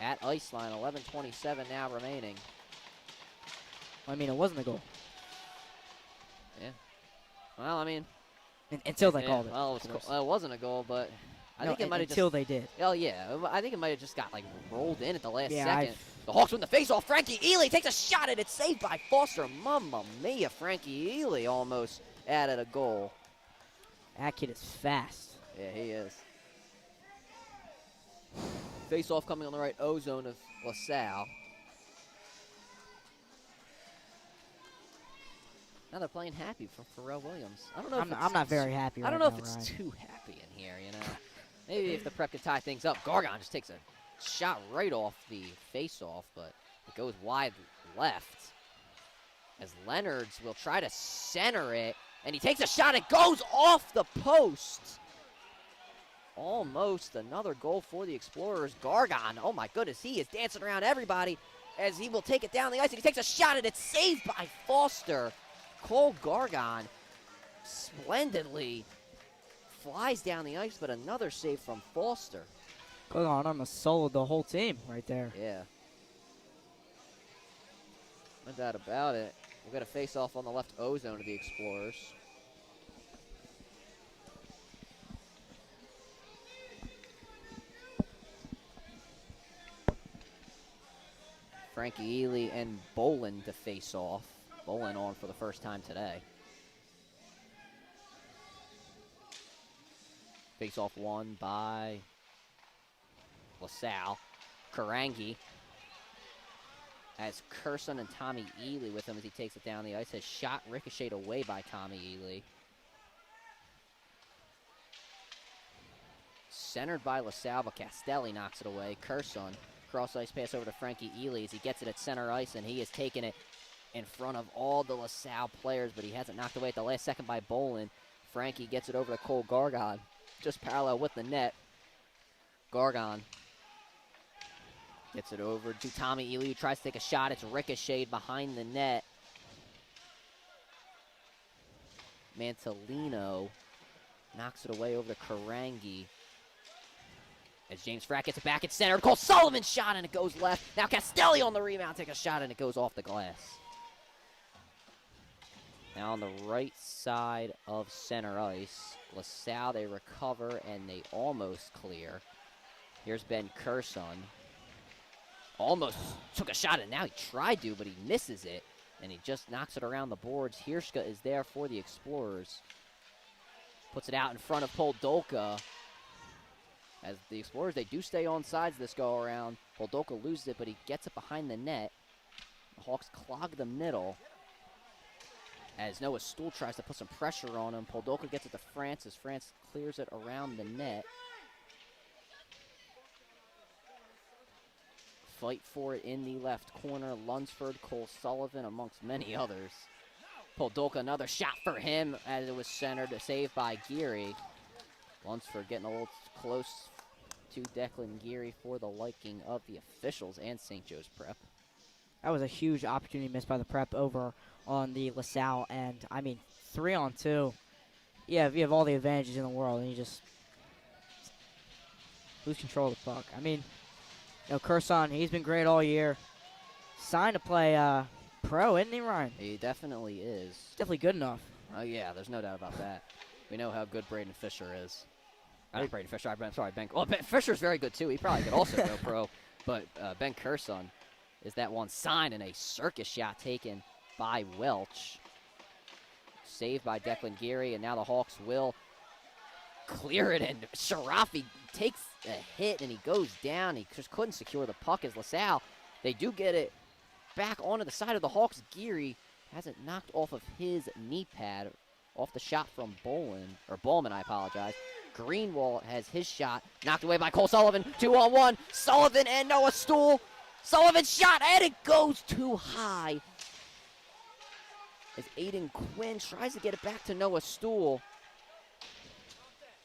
at ice line. 11:27 now remaining. I mean, it wasn't a goal. Yeah. Well, I mean, until they called it. Well, it wasn't a goal, but I think it might have until they did. Oh yeah, I think it might have just got like rolled in at the last Yeah, second. The Hawks win the face-off. Frankie Ely takes a shot at it, saved by Foster. Mamma mia, Frankie Ely almost added a goal. That kid is fast. Yeah, he is. Face-off coming on the right O-zone of La Salle. Now they're playing happy for Pharrell Williams. I don't know. I'm not very happy. I don't right know now, if it's Ryan. too happy in here. You know, maybe if the Prep can tie things up. Gargon just takes a shot right off the face-off, but it goes wide left. As Leonards will try to center it, and he takes a shot. It goes off the post. Almost another goal for the Explorers. Gargon, oh my goodness, he is dancing around everybody as he will take it down the ice, and he takes a shot, and it's saved by Foster. Cole Gargon splendidly flies down the ice, but another save from Foster. Gargon almost soloed the whole team right there. Yeah. No doubt about it. We've got a face-off on the left O-zone of the Explorers. Frankie Ely and Bolin to face off. Bolin on for the first time today. Face off won by La Salle. Karangi has Curson and Tommy Ely with him as he takes it down the ice. Has shot ricocheted away by Tommy Ely. Centered by La Salle, but Castelli knocks it away. Curson. Cross ice pass over to Frankie Ely as he gets it at center ice, and he has taken it in front of all the La Salle players, but he has it knocked away at the last second by Bolin. Frankie gets it over to Cole Gargon, just parallel with the net. Gargon gets it over to Tommy Ely, who tries to take a shot. It's ricocheted behind the net. Mantolino knocks it away over to Karangi. As James Frack gets it back at center, Cole Sullivan shot, and it goes left. Now Castelli on the rebound, take a shot, and it goes off the glass. Now on the right side of center ice, La Salle, they recover, and they almost clear. Here's Ben Curson. Almost took a shot, and now he tried to, but he misses it, and he just knocks it around the boards. Hirschka is there for the Explorers. Puts it out in front of Poldolka. As the Explorers, they do stay on sides this go-around. Poldolka loses it, but he gets it behind the net. The Hawks clog the middle. As Noah Stool tries to put some pressure on him. Poldolka gets it to France as France clears it around the net. Fight for it in the left corner. Lunsford, Cole Sullivan, amongst many others. Poldolka, another shot for him as it was centered, saved by Geary. Lunsford getting a little close to Declan Geary for the liking of the officials and St. Joe's Prep. That was a huge opportunity missed by the Prep over on the La Salle end. I mean, 3-on-2. Yeah, you have all the advantages in the world, and you just lose control of the puck. I mean, you know, Curson, he's been great all year. Signed to play pro, isn't he, Ryan? He definitely is. Definitely good enough. Oh, yeah, there's no doubt about that. We know how good Braden Fisher is. Not Braden Fisher, I'm sorry, Ben. Well, Ben Fisher's very good, too. He probably could also go pro. But Ben Curson is that one signed in a circus shot taken by Welch. saved by Declan Geary, and now the Hawks will clear it, and Sharafi takes a hit, and he goes down. He just couldn't secure the puck as LaSalle, they do get it back onto the side of the Hawks. Geary has it knocked off of his knee pad, off the shot from Bowman, I apologize. Greenwald has his shot knocked away by Cole Sullivan. 2-on-1. Sullivan and Noah Stool. Sullivan's shot, and it goes too high as Aiden Quinn tries to get it back to Noah Stool.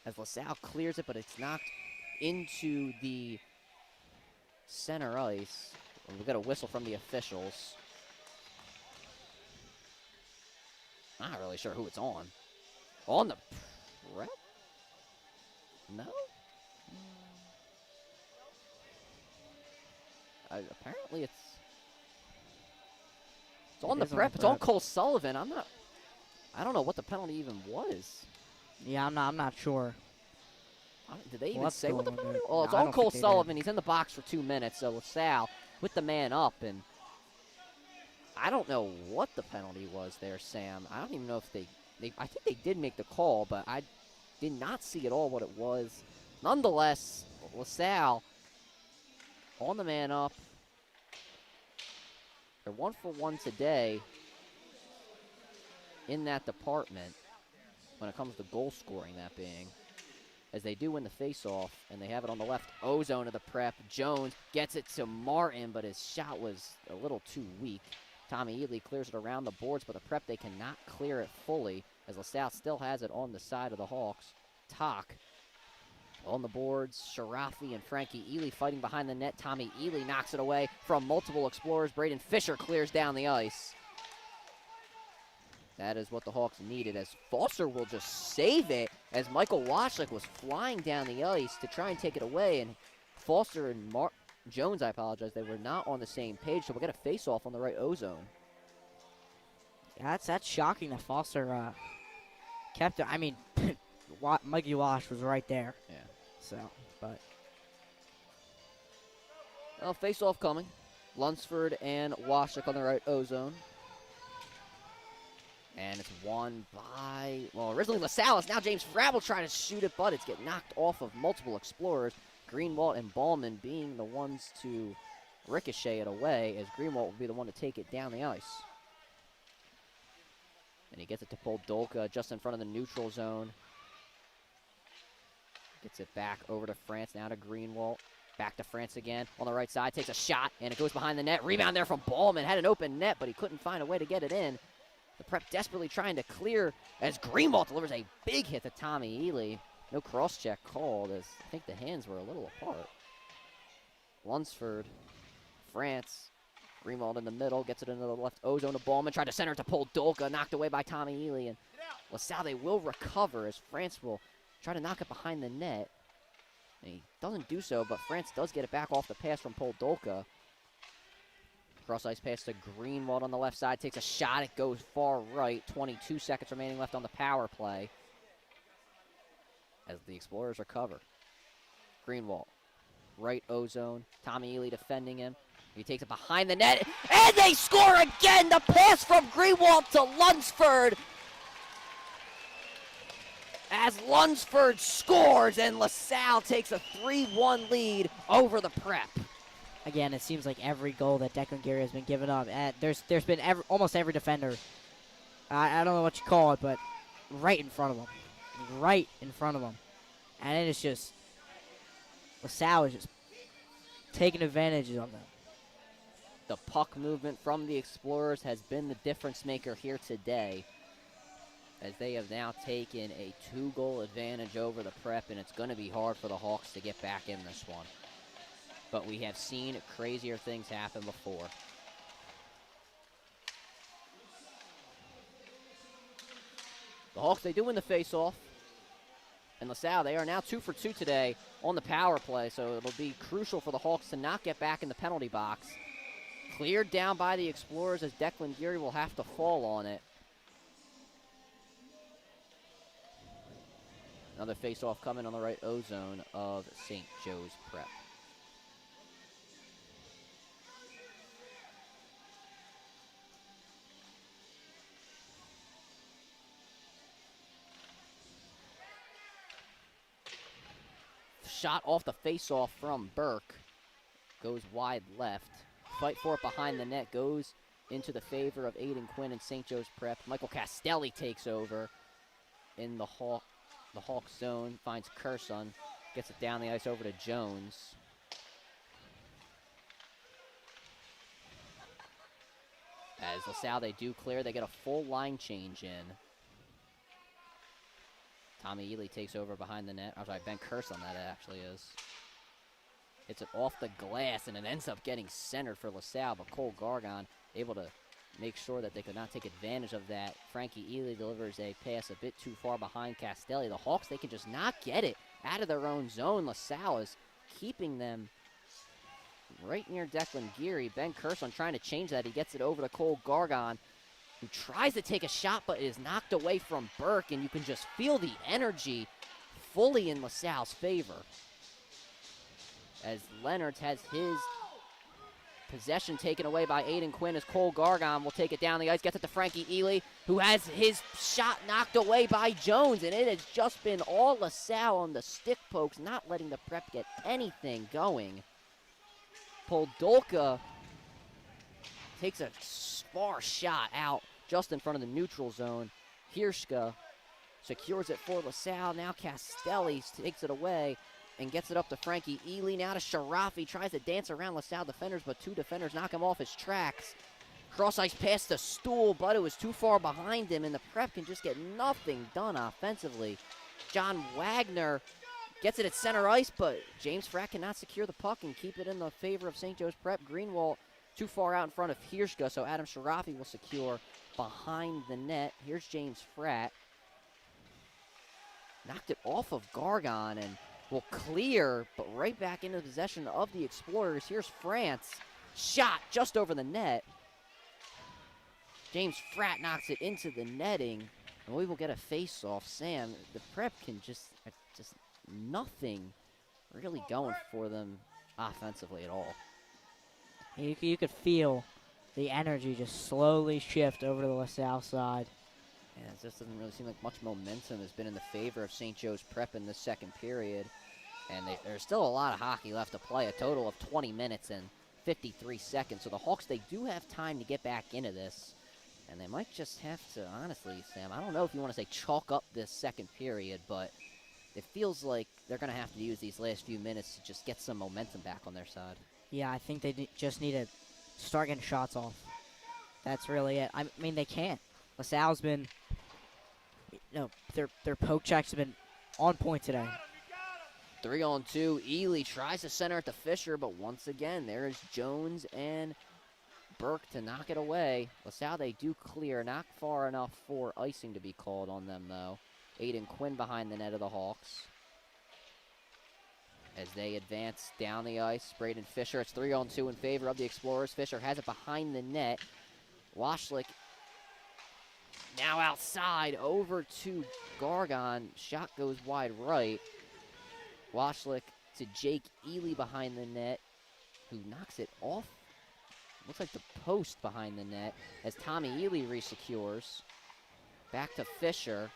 As LaSalle clears it, but it's knocked into the center ice. And we got a whistle from the officials. Not really sure who it's on. On the Prep? No? Apparently it's on the Prep. It's on Cole Sullivan. I don't know what the penalty even was. Yeah, I'm not sure. Did they even say what the penalty was? Well, it's on Cole Sullivan. He's in the box for 2 minutes, so LaSalle with the man up, and I don't know what the penalty was there, Sam. I don't even know if they I think they did make the call, but I did not see at all what it was. Nonetheless, LaSalle on the man up. They're 1 for 1 today in that department when it comes to goal scoring, that being, as they do win the faceoff, and they have it on the left O-zone of the Prep. Jones gets it to Martin, but his shot was a little too weak. Tommy Ely clears it around the boards, but the Prep, they cannot clear it fully, as LaSalle still has it on the side of the Hawks. Talk on the boards. Sharafi and Frankie Ely fighting behind the net. Tommy Ely knocks it away from multiple explorers. Braden Fisher clears down the ice. That is what the Hawks needed, as Foster will just save it, as Michael Washlick was flying down the ice to try and take it away, and Foster and Jones, I apologize, they were not on the same page, so we'll get a face-off on the right O-zone. Yeah, that's shocking that Foster kept it. I mean, Mikey Wash was right there. Yeah. So, but. Well, face-off coming. Lunsford and Washlick on the right O-zone. And it's won by, well, originally LaSalle. Now James Frabel trying to shoot it, but it's getting knocked off of multiple explorers. Greenwald and Ballman being the ones to ricochet it away, as Greenwald will be the one to take it down the ice. And he gets it to Poldolka just in front of the neutral zone. Gets it back over to France, now to Greenwald. Back to France again on the right side, takes a shot, and it goes behind the net. Rebound there from Ballman. Had an open net, but he couldn't find a way to get it in. The Prep desperately trying to clear, as Greenwald delivers a big hit to Tommy Ely. No cross-check called, as I think the hands were a little apart. Lunsford, France, Greenwald in the middle, gets it into the left O-zone to Ballman, tried to center it to Poldolka, knocked away by Tommy Ely, and LaSalle, they will recover, as France will try to knock it behind the net. And he doesn't do so, but France does get it back off the pass from Poldolka. Cross-ice pass to Greenwald on the left side. Takes a shot. It goes far right. 22 seconds remaining left on the power play, as the Explorers recover. Greenwald, right O-zone. Tommy Ely defending him. He takes it behind the net, and they score again! The pass from Greenwald to Lunsford, as Lunsford scores, and LaSalle takes a 3-1 lead over the Prep. Again, it seems like every goal that Declan Geary has been giving up, there's been almost every defender, I don't know what you call it, but right in front of him. Right in front of him. And it is just, LaSalle is just taking advantage of them. The puck movement from the Explorers has been the difference maker here today, as they have now taken a 2-goal advantage over the Prep, and it's going to be hard for the Hawks to get back in this one. But we have seen crazier things happen before. The Hawks, they do win the face-off. And LaSalle, they are now 2 for 2 today on the power play, so it'll be crucial for the Hawks to not get back in the penalty box. Cleared down by the Explorers, as Declan Geary will have to fall on it. Another face-off coming on the right O-zone of St. Joe's Prep. shot off the face-off from Burke. Goes wide left. Fight for it behind the net. Goes into the favor of Aiden Quinn and St. Joe's Prep. Michael Castelli takes over in the Hawk zone. Finds Curson. Gets it down the ice over to Jones. As La Salle, they do clear. They get a full line change in. Tommy Ely takes over behind the net. I'm sorry, Ben Curson that actually is. Hits it off the glass, and it ends up getting centered for La Salle, but Cole Gargon able to make sure that they could not take advantage of that. Frankie Ely delivers a pass a bit too far behind Castelli. The Hawks, they can just not get it out of their own zone. La Salle is keeping them right near Declan Geary. Ben Curson trying to change that. He gets it over to Cole Gargon, who tries to take a shot but is knocked away from Burke, and you can just feel the energy fully in La Salle's favor. As Leonard has his possession taken away by Aiden Quinn, as Cole Gargon will take it down the ice, gets it to Frankie Ely, who has his shot knocked away by Jones, and it has just been all La Salle on the stick pokes, not letting the Prep get anything going. Poldolka takes a far shot out just in front of the neutral zone. Hirschka secures it for La Salle. Now Castelli takes it away and gets it up to Frankie Ely. Now to Sharafi. Tries to dance around La Salle defenders, but two defenders knock him off his tracks. Cross-ice pass to Stool, but it was too far behind him, and the Prep can just get nothing done offensively. John Wagner gets it at center ice, but James Fratt cannot secure the puck and keep it in the favor of St. Joe's Prep. Greenwald too far out in front of Hirschka, so Adam Sharafi will secure behind the net. Here's James Fratt. Knocked it off of Gargon and will clear, but right back into possession of the Explorers. Here's France. Shot just over the net. James Fratt knocks it into the netting, and we will get a face-off. Sam, the Prep can just nothing really going for them offensively at all. You could feel the energy just slowly shift over to the La Salle side. Yeah, it just doesn't really seem like much momentum has been in the favor of St. Joe's Prep in the second period. And there's still a lot of hockey left to play, a total of 20 minutes and 53 seconds. So the Hawks, they do have time to get back into this. And they might just have to, honestly, Sam, I don't know if you want to say chalk up this second period, but it feels like they're going to have to use these last few minutes to just get some momentum back on their side. Yeah, I think they just need to start getting shots off. That's really it. I mean, they can't. La Salle's been, their poke checks have been on point today. 3-on-2. Ely tries to center it to Fisher, but once again, there's Jones and Burke to knock it away. La Salle, they do clear, not far enough for icing to be called on them, though. Aiden Quinn behind the net of the Hawks. As they advance down the ice, Braden Fisher, it's 3-on-2 in favor of the Explorers. Fisher has it behind the net. Washlick now outside, over to Gargon. Shot goes wide right. Washlick to Jake Ely behind the net, who knocks it off. Looks like the post behind the net as Tommy Ely resecures. Back to Fisher.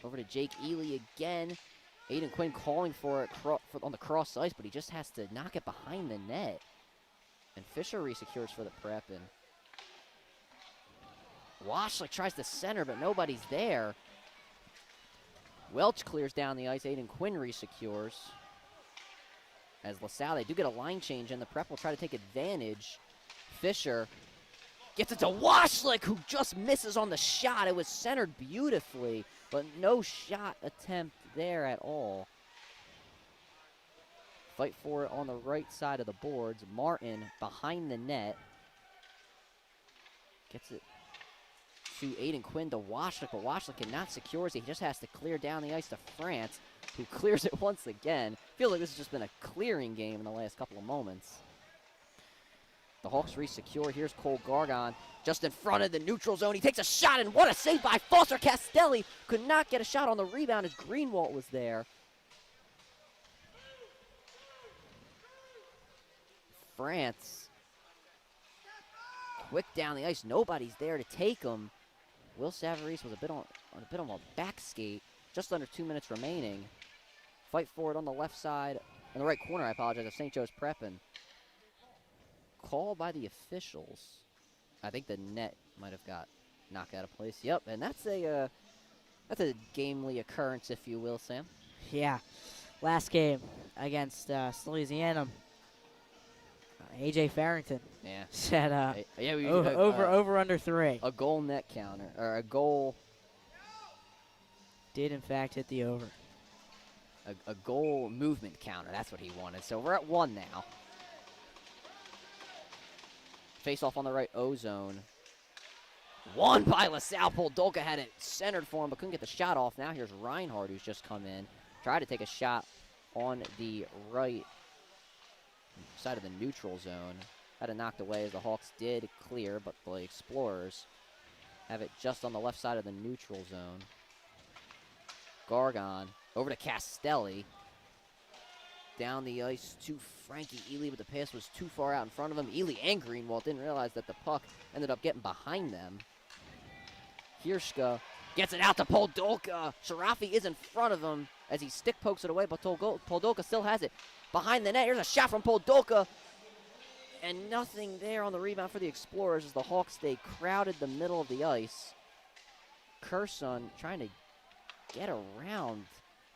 Over to Jake Ely again. Aiden Quinn calling for it on the cross ice, but he just has to knock it behind the net. And Fisher resecures for the Prep, and Washlick tries to center, but nobody's there. Welch clears down the ice. Aiden Quinn resecures. As La Salle, they do get a line change, and the Prep will try to take advantage. Fisher gets it to Washlick, who just misses on the shot. It was centered beautifully, but no shot attempt there at all. Fight for it on the right side of the boards. Martin behind the net. Gets it to Aiden Quinn to Washlick, but Washlick cannot secure it. He just has to clear down the ice to France, who clears it once again. Feels like this has just been a clearing game in the last couple of moments. The Hawks resecure. Here's Cole Gargon just in front of the neutral zone. He takes a shot, and what a save by Foster. Castelli could not get a shot on the rebound as Greenwald was there. France quick down the ice. Nobody's there to take him. Will Savarese was a bit on a back skate. Just under 2 minutes remaining. fight for it on the left side, in the right corner, I apologize, of St. Joe's Prep, and call by the officials. I think the net might have got knocked out of place. Yep, and that's a gamely occurrence, if you will, Sam. Yeah. Last game against Louisiana, A.J. Farrington Yeah. said Yeah, over under 3. A goal net counter, or a goal. Did, in fact, hit the over. A goal movement counter. That's what he wanted. So we're at 1 now. Face off on the right O-zone. Won by La Salle. Poldolka had it centered for him, but couldn't get the shot off. Now here's Reinhardt, who's just come in. Tried to take a shot on the right side of the neutral zone. Had it knocked away as the Hawks did clear, but the Explorers have it just on the left side of the neutral zone. Gargon over to Castelli. Down the ice to Frankie Ely, but the pass was too far out in front of him. Ely and Greenwald didn't realize that the puck ended up getting behind them. Hirschka gets it out to Poldolka. Sharafi is in front of him as he stick pokes it away, but Poldolka still has it behind the net. Here's a shot from Poldolka. And nothing there on the rebound for the Explorers as the Hawks stay crowded the middle of the ice. Curson trying to get around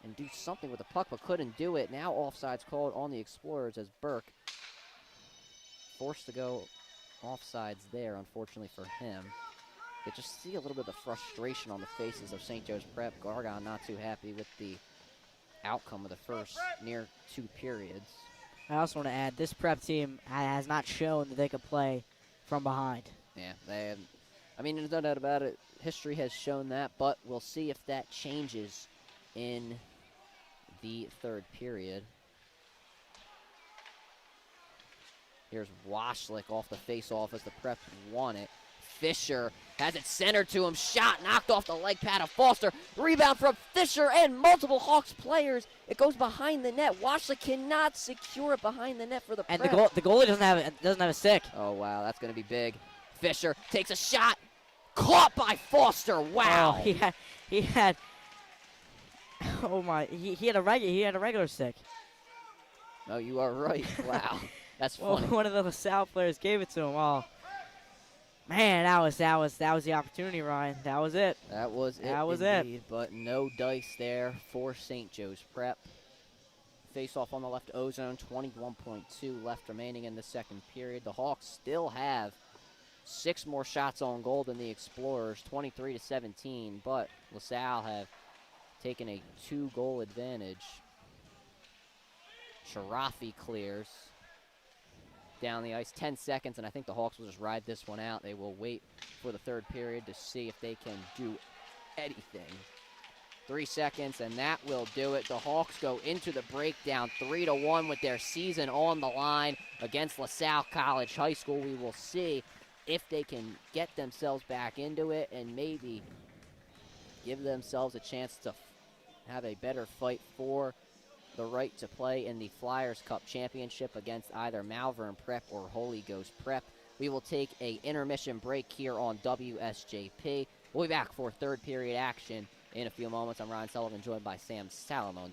and do something with the puck, but couldn't do it. Now offside's called on the Explorers as Burke forced to go offsides there, unfortunately for him. You just see a little bit of frustration on the faces of St. Joe's Prep. Gargon not too happy with the outcome of the first near 2 periods. I also want to add, this Prep team has not shown that they could play from behind. Yeah, there's no doubt about it. History has shown that, but we'll see if that changes in the 3rd period. Here's Washlick off the face-off as the Prep won it. Fisher has it centered to him. Shot knocked off the leg pad of Foster. Rebound from Fisher and multiple Hawks players. It goes behind the net. Washlick cannot secure it behind the net for the Prep. And the goalie doesn't have a stick. Oh, wow, that's going to be big. Fisher takes a shot. Caught by Foster. Wow. Oh, he had oh my, he had a regular stick. No, you are right. Wow. That's funny. One of the LaSalle players gave it to him. Oh. Man, that was the opportunity, Ryan. That was it. That was it. That was indeed, it. But no dice there for St. Joe's Prep. Face off on the left O-zone, 21.2 left remaining in the 2nd period. The Hawks still have 6 more shots on goal than the Explorers, 23-17, but LaSalle have taken a 2-goal advantage. Sharafi clears down the ice, 10 seconds, and I think the Hawks will just ride this one out. They will wait for the 3rd period to see if they can do anything. 3 seconds, and that will do it. The Hawks go into the breakdown 3-1 with their season on the line against LaSalle College High School. We will see if they can get themselves back into it and maybe give themselves a chance to have a better fight for the right to play in the Flyers Cup Championship against either Malvern Prep or Holy Ghost Prep. We will take a intermission break here on WSJP. We'll be back for 3rd period action in a few moments. I'm Ryan Sullivan, joined by Sam Salamone.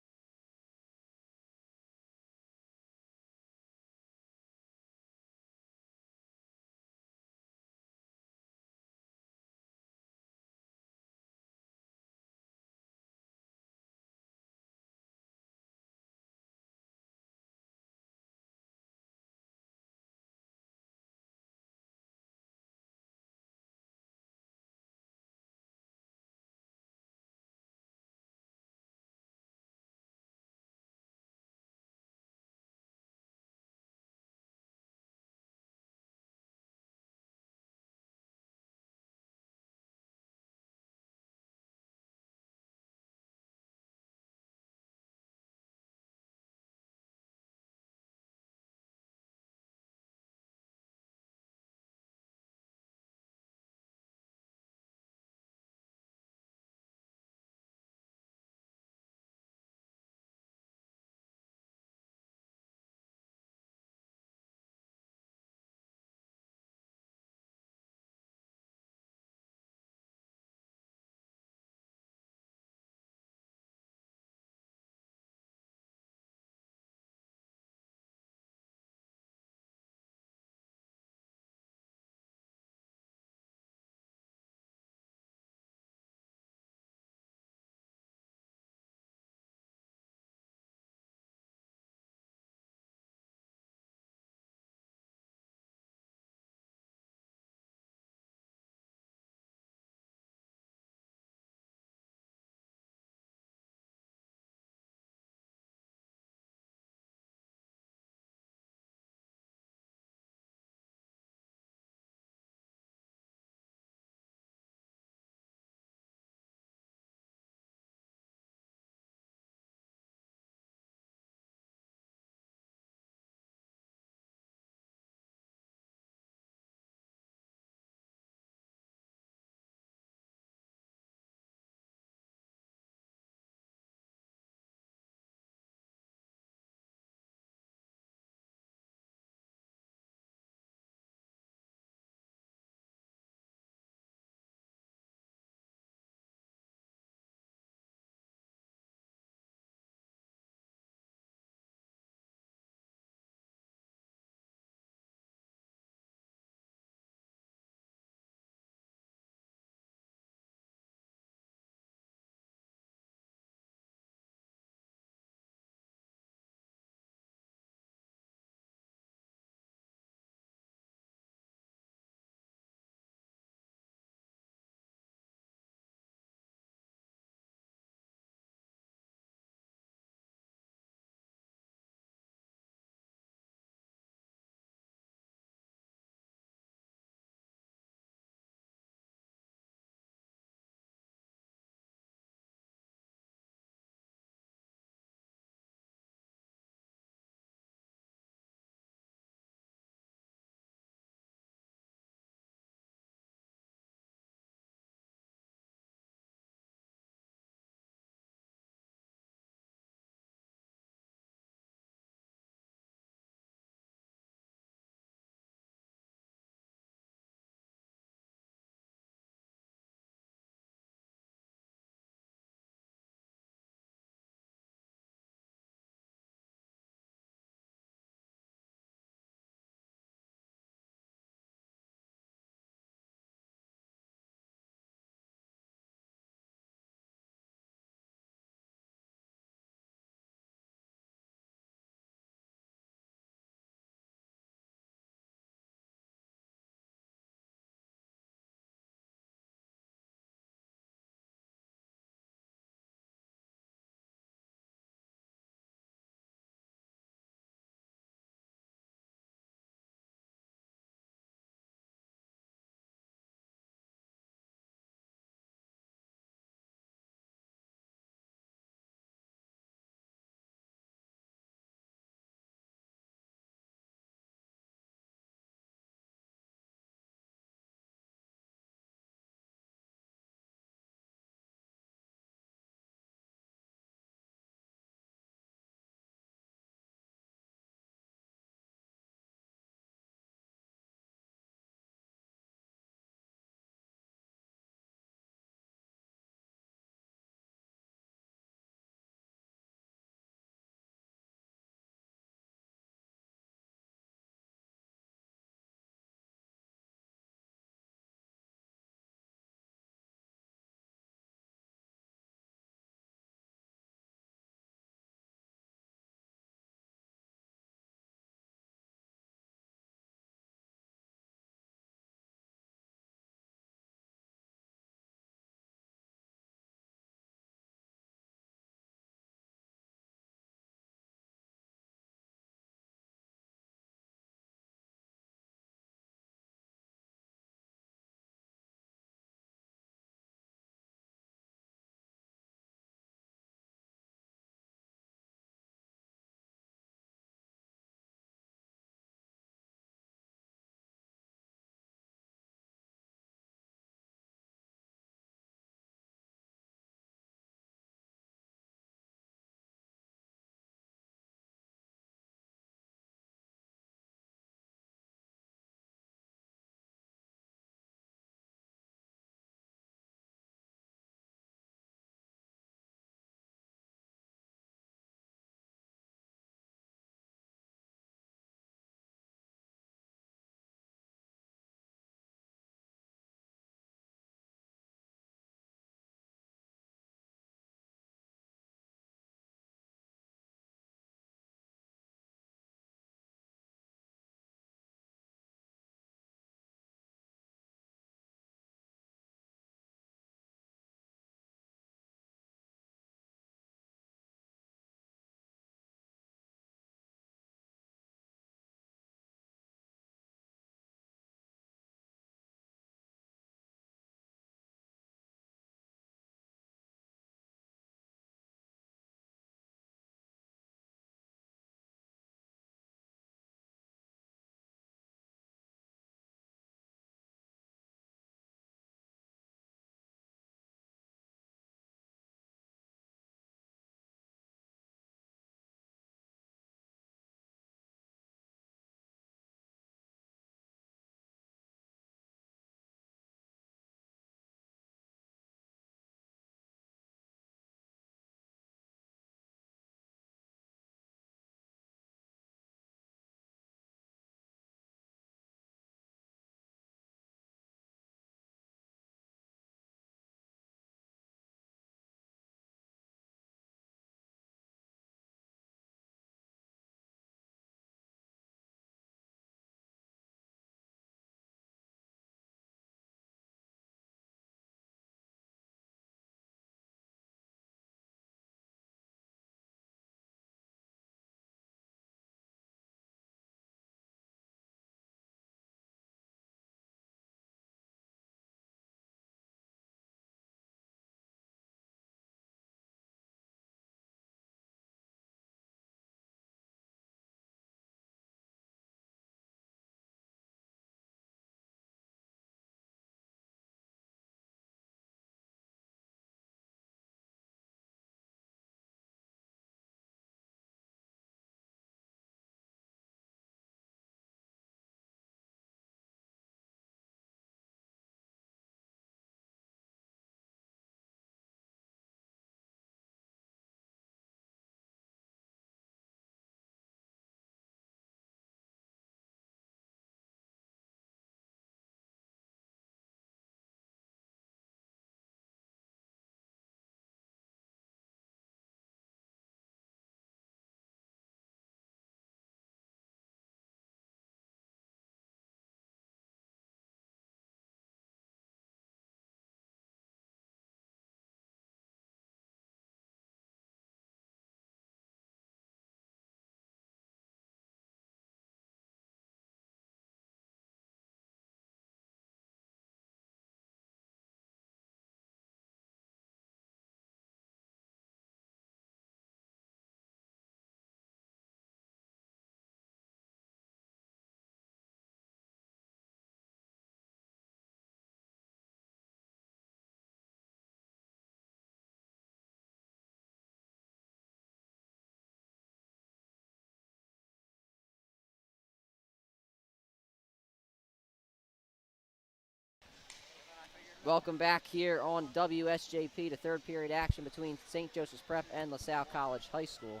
Welcome back here on WSJP to third period action between St. Joseph's Prep and La Salle College High School.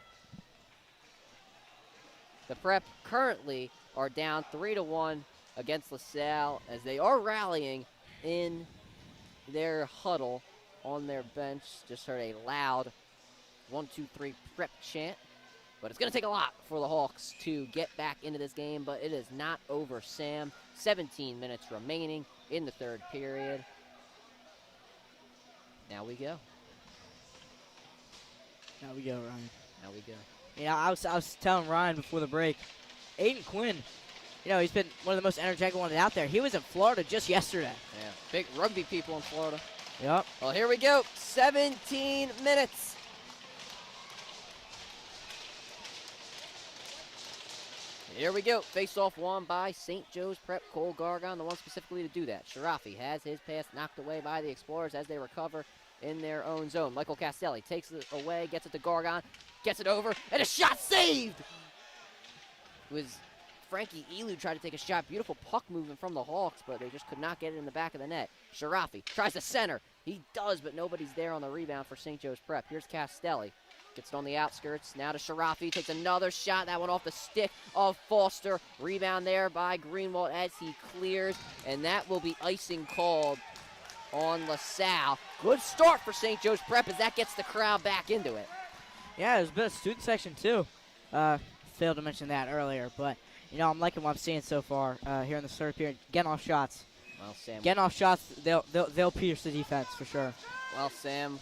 The Prep currently are down 3-1 against La Salle as they are rallying in their huddle on their bench. Just heard a loud 1-2-3 Prep chant. But it's going to take a lot for the Hawks to get back into this game, but it is not over, Sam. 17 minutes remaining in the third period. Now we go. Now we go, Ryan. Now we go. Yeah, I was telling Ryan before the break, Aiden Quinn, he's been one of the most energetic ones out there. He was in Florida just yesterday. Yeah, big rugby people in Florida. Yep. Well, here we go. 17 minutes. Here we go. Face-off won by St. Joe's Prep. Cole Gargon, the one specifically to do that. Sharafi has his pass knocked away by the Explorers as they recover in their own zone. Michael Castelli takes it away, gets it to Gargon, gets it over, and a shot saved! It was Frankie Elu tried to take a shot. Beautiful puck movement from the Hawks, but they just could not get it in the back of the net. Sharafi tries to center. He does, but nobody's there on the rebound for St. Joe's Prep. Here's Castelli. Gets it on the outskirts. Now to Sharafi. Takes another shot. That one off the stick of Foster. Rebound there by Greenwald as he clears. And that will be icing called on La Salle. Good start for St. Joe's Prep as that gets the crowd back into it. Yeah, there's a bit of student section too. Failed to mention that earlier, but I'm liking what I'm seeing so far here in the third period. Getting off shots. Well, Sam. Getting off shots, they'll pierce the defense for sure. Well, Sam,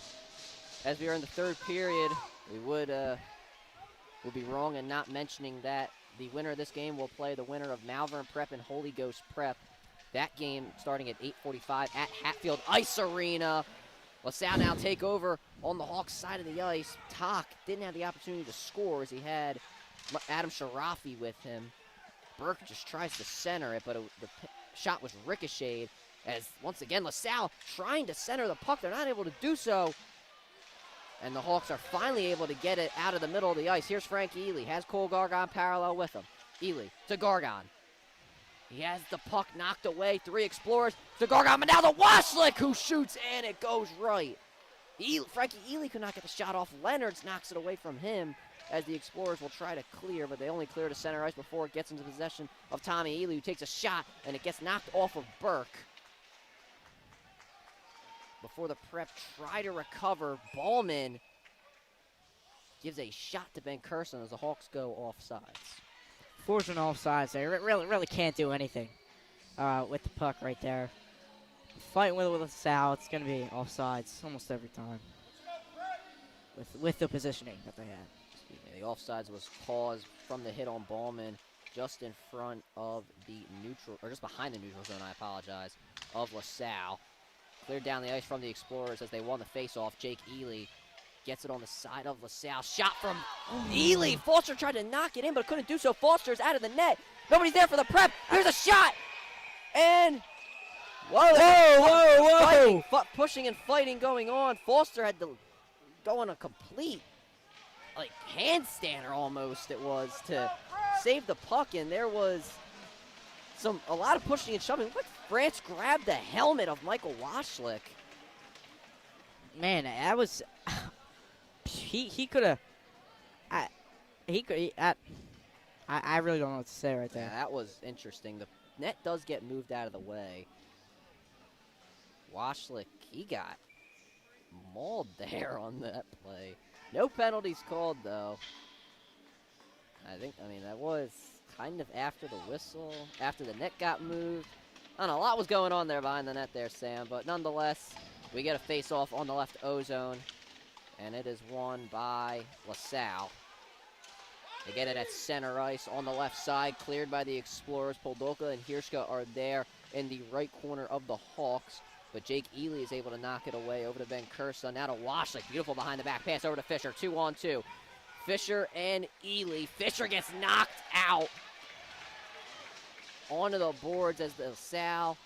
as we are in the third period, we would be wrong in not mentioning that the winner of this game will play the winner of Malvern Prep and Holy Ghost Prep. That game starting at 8:45 at Hatfield Ice Arena. LaSalle now take over on the Hawks side of the ice. Tock didn't have the opportunity to score as he had Adam Sharafi with him. Burke just tries to center it, but the shot was ricocheted as, once again, LaSalle trying to center the puck. They're not able to do so. And the Hawks are finally able to get it out of the middle of the ice. Here's Frank Ely. Has Cole Gargon parallel with him. Ely to Gargon. He has the puck knocked away. 3 Explorers to Gargon. But now the Washlick who shoots, and it goes right. Frankie Ely could not get the shot off. Leonards knocks it away from him as the Explorers will try to clear, but they only clear to center ice before it gets into possession of Tommy Ely, who takes a shot, and it gets knocked off of Burke. Before the Prep try to recover, Ballman gives a shot to Ben Curson as the Hawks go offsides. Forcing offsides, they really can't do anything with the puck right there. Fighting with LaSalle, it's going to be offsides almost every time with the positioning that they had. The offsides was caused from the hit on Ballman just in front of the neutral, or just behind the neutral zone, I apologize, of LaSalle. Cleared down the ice from the Explorers as they won the face-off. Jake Ely gets it on the side of LaSalle. Shot from Ely. Foster tried to knock it in, but couldn't do so. Foster's out of the net. Nobody's there for the Prep. Here's a shot. And whoa. Pushing and fighting going on. Foster had to go on a complete, handstander almost it was to save the puck, and there was a lot of pushing and shoving. Look, France grabbed the helmet of Michael Washlick. Man, that was he could have. I really don't know what to say right there. Yeah, that was interesting. The net does get moved out of the way. Washlick, he got mauled there on that play. No penalties called, though. That was kind of after the whistle, after the net got moved. I don't know, a lot was going on there behind the net there, Sam, but nonetheless, we get a face-off on the left O-zone, and it is won by LaSalle. They get it at center ice on the left side, cleared by the Explorers. Poldolka and Hirschka are there in the right corner of the Hawks, but Jake Ely is able to knock it away over to Ben Cursa. Now to Washlick, beautiful behind the back pass over to Fisher, 2-on-2. Fisher and Ely. Fisher gets knocked out onto the boards as the LaSalle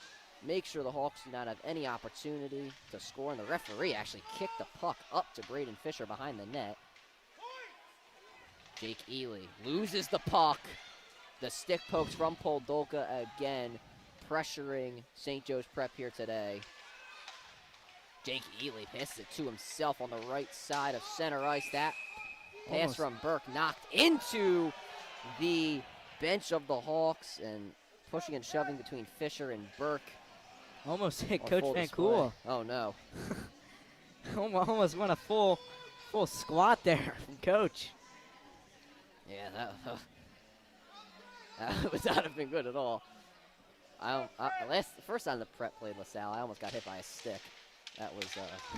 make sure the Hawks do not have any opportunity to score, and the referee actually kicked the puck up to Braden Fisher behind the net. Jake Ely loses the puck. The stick pokes from Poldolka again, pressuring St. Joe's Prep here today. Jake Ely passes it to himself on the right side of center ice. That pass Almost. from Burke knocked into the bench of the Hawks and pushing and shoving between Fisher and Burke. Almost hit on Coach full Van display. Cool. Oh, no. Almost went a full squat there from Coach. Yeah, that would not have been good at all. The first time the Prep played La Salle, I almost got hit by a stick. That was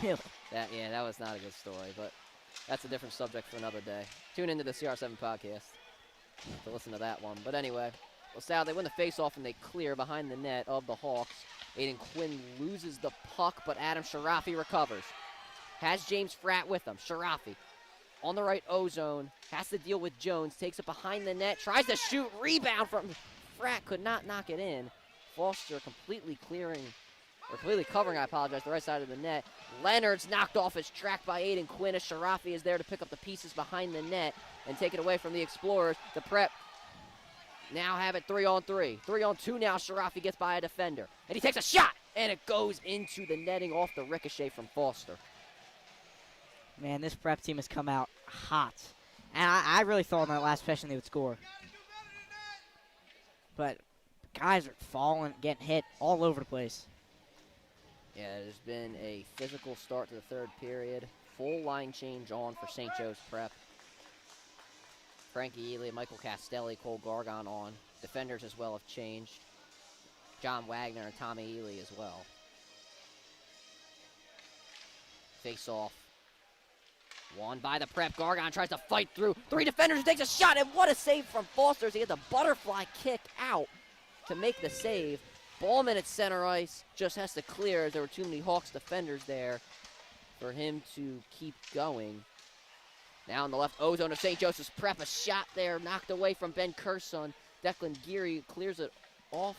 Really? that was not a good story, but that's a different subject for another day. Tune into the CR7 podcast to listen to that one. But anyway, La Salle, they win the faceoff and they clear behind the net of the Hawks. Aiden Quinn loses the puck, but Adam Sharafi recovers. Has James Fratt with him. Sharafi on the right O-zone, has to deal with Jones, takes it behind the net, tries to shoot, rebound from Fratt, could not knock it in. Foster completely covering, the right side of the net. Leonard's knocked off his track by Aiden Quinn as Sharafi is there to pick up the pieces behind the net and take it away from the Explorers. The Prep now have it 3-on-3. 3-on-2 now, Sharafi gets by a defender. And he takes a shot, and it goes into the netting off the ricochet from Foster. Man, this Prep team has come out hot. And I really thought in that last session they would score. But guys are falling, getting hit all over the place. Yeah, there's been a physical start to the third period. Full line change on for St. Joe's Prep. Frankie Ely, Michael Castelli, Cole Gargon on. Defenders as well have changed. John Wagner and Tommy Ely as well. Face off. Won by the Prep. Gargon tries to fight through. 3 defenders who takes a shot, and what a save from Foster as he had the butterfly kick out to make the save. Ballman at center ice just has to clear as there were too many Hawks defenders there for him to keep going. Now in the left O-zone of St. Joseph's Prep, a shot there knocked away from Ben Curson. Declan Geary clears it off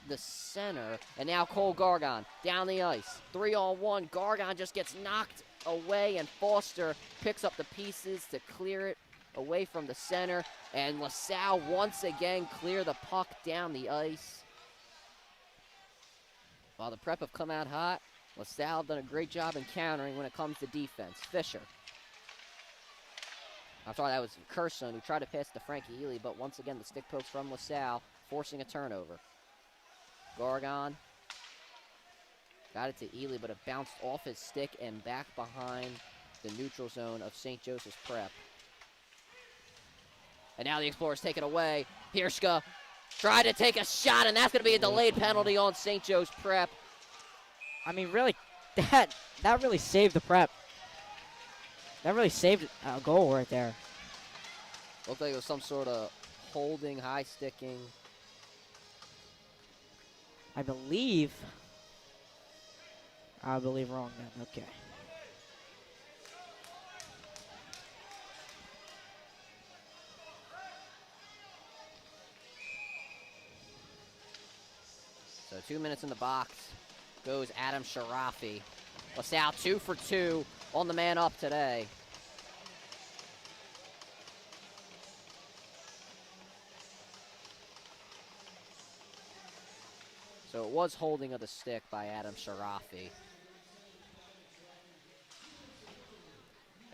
the center, and now Cole Gargon down the ice. 3-on-1, Gargon just gets knocked away, and Foster picks up the pieces to clear it away from the center, and La Salle once again clear the puck down the ice. While the Prep have come out hot, La Salle have done a great job in countering when it comes to defense. Fisher. I'm sorry, that was Curson who tried to pass to Frankie Ely, but once again the stick pokes from La Salle, forcing a turnover. Gargon got it to Ely, but it bounced off his stick and back behind the neutral zone of St. Joseph's Prep. And now the Explorers take it away. Pierschka tried to take a shot, and that's going to be a delayed penalty on St. Joe's Prep. I mean, really, that really saved the Prep. That really saved a goal right there. Looked like it was some sort of holding, high sticking. I believe wrong then. Okay. So 2 minutes in the box goes Adam Sharafi. La Salle 2 for 2 on the man up today. So it was holding of the stick by Adam Sharafi.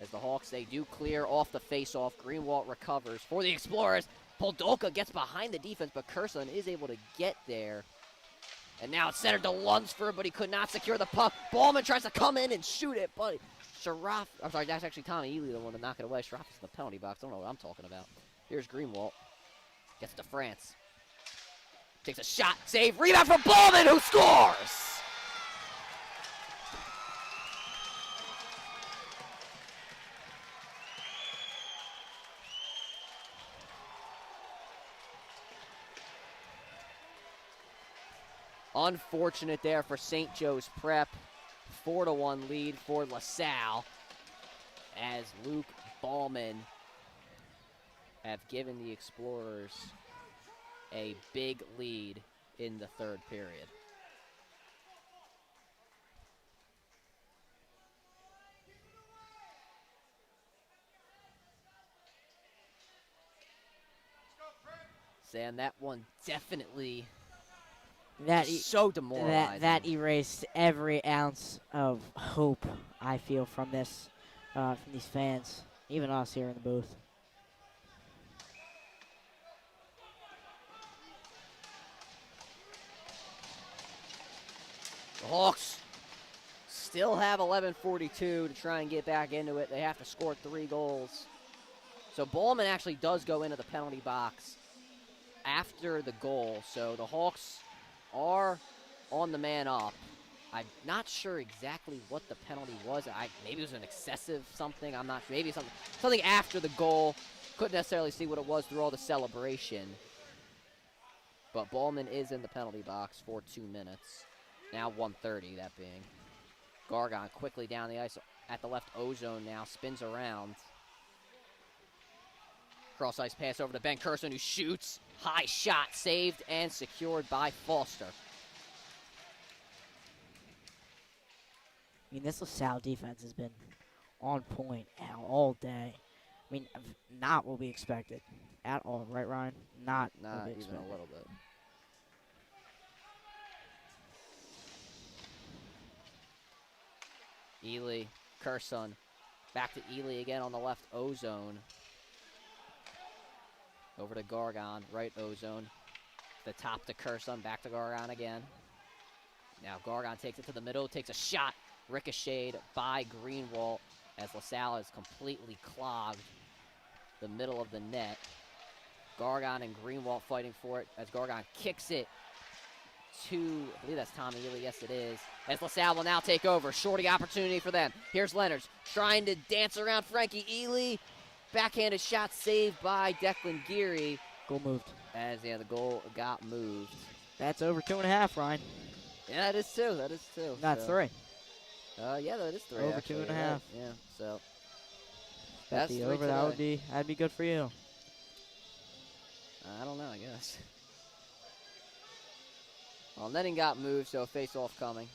As the Hawks, they do clear off the face-off. Greenwald recovers for the Explorers. Poldolka gets behind the defense, but Curson is able to get there. And now it's centered to Lunsford, but he could not secure the puck. Ballman tries to come in and shoot it, but I'm sorry, that's actually Tommy Ely, the one to knock it away. Sharafi's in the penalty box. I don't know what I'm talking about. Here's Greenwald. Gets to France. Takes a shot, save, rebound from Ballman, who scores! Unfortunate there for St. Joe's Prep. 4-1 lead for La Salle as Luke Ballman have given the Explorers a big lead in the third period. Sam, that one definitely So demoralizing. That erased every ounce of hope I feel from this, from these fans, even us here in the booth. The Hawks still have 11:42 to try and get back into it. They have to score 3 goals. So Ballman actually does go into the penalty box after the goal. So the Hawks are on the man up. I'm not sure exactly what the penalty was. Maybe it was an excessive something. I'm not sure. Maybe something after the goal. Couldn't necessarily see what it was through all the celebration. But Ballman is in the penalty box for 2 minutes. Now 1:30, that being. Gargon quickly down the ice at the left O-zone now. Spins around. Cross-ice pass over to Ben Curson, who shoots. High shot saved and secured by Foster. I mean, this LaSalle defense has been on point all day. I mean, not what we expected at all, right, Ryan? Not what we even expected. a little bit. Ely, Curson, back to Ely again on the left O-zone. Over to Gargon, right O-zone. The top to Curson, back to Gargon again. Now Gargon takes it to the middle, takes a shot, ricocheted by Greenwald as LaSalle has completely clogged the middle of the net. Gargon and Greenwald fighting for it as Gargon kicks it to, I believe that's Tommy Ely, yes it is, as LaSalle will now take over. Shorty opportunity for them. Here's Leonards trying to dance around Frankie Ely. Backhanded shot saved by Declan Geary. Goal moved. As, the goal got moved. That's over 2.5, Ryan. Yeah, that is 2. That is 2. That's 3. Yeah, that is 3. Over actually. 2.5. Yeah, so. That's the over. That'd be good for you. I don't know, I guess. Well, netting got moved, so face-off coming.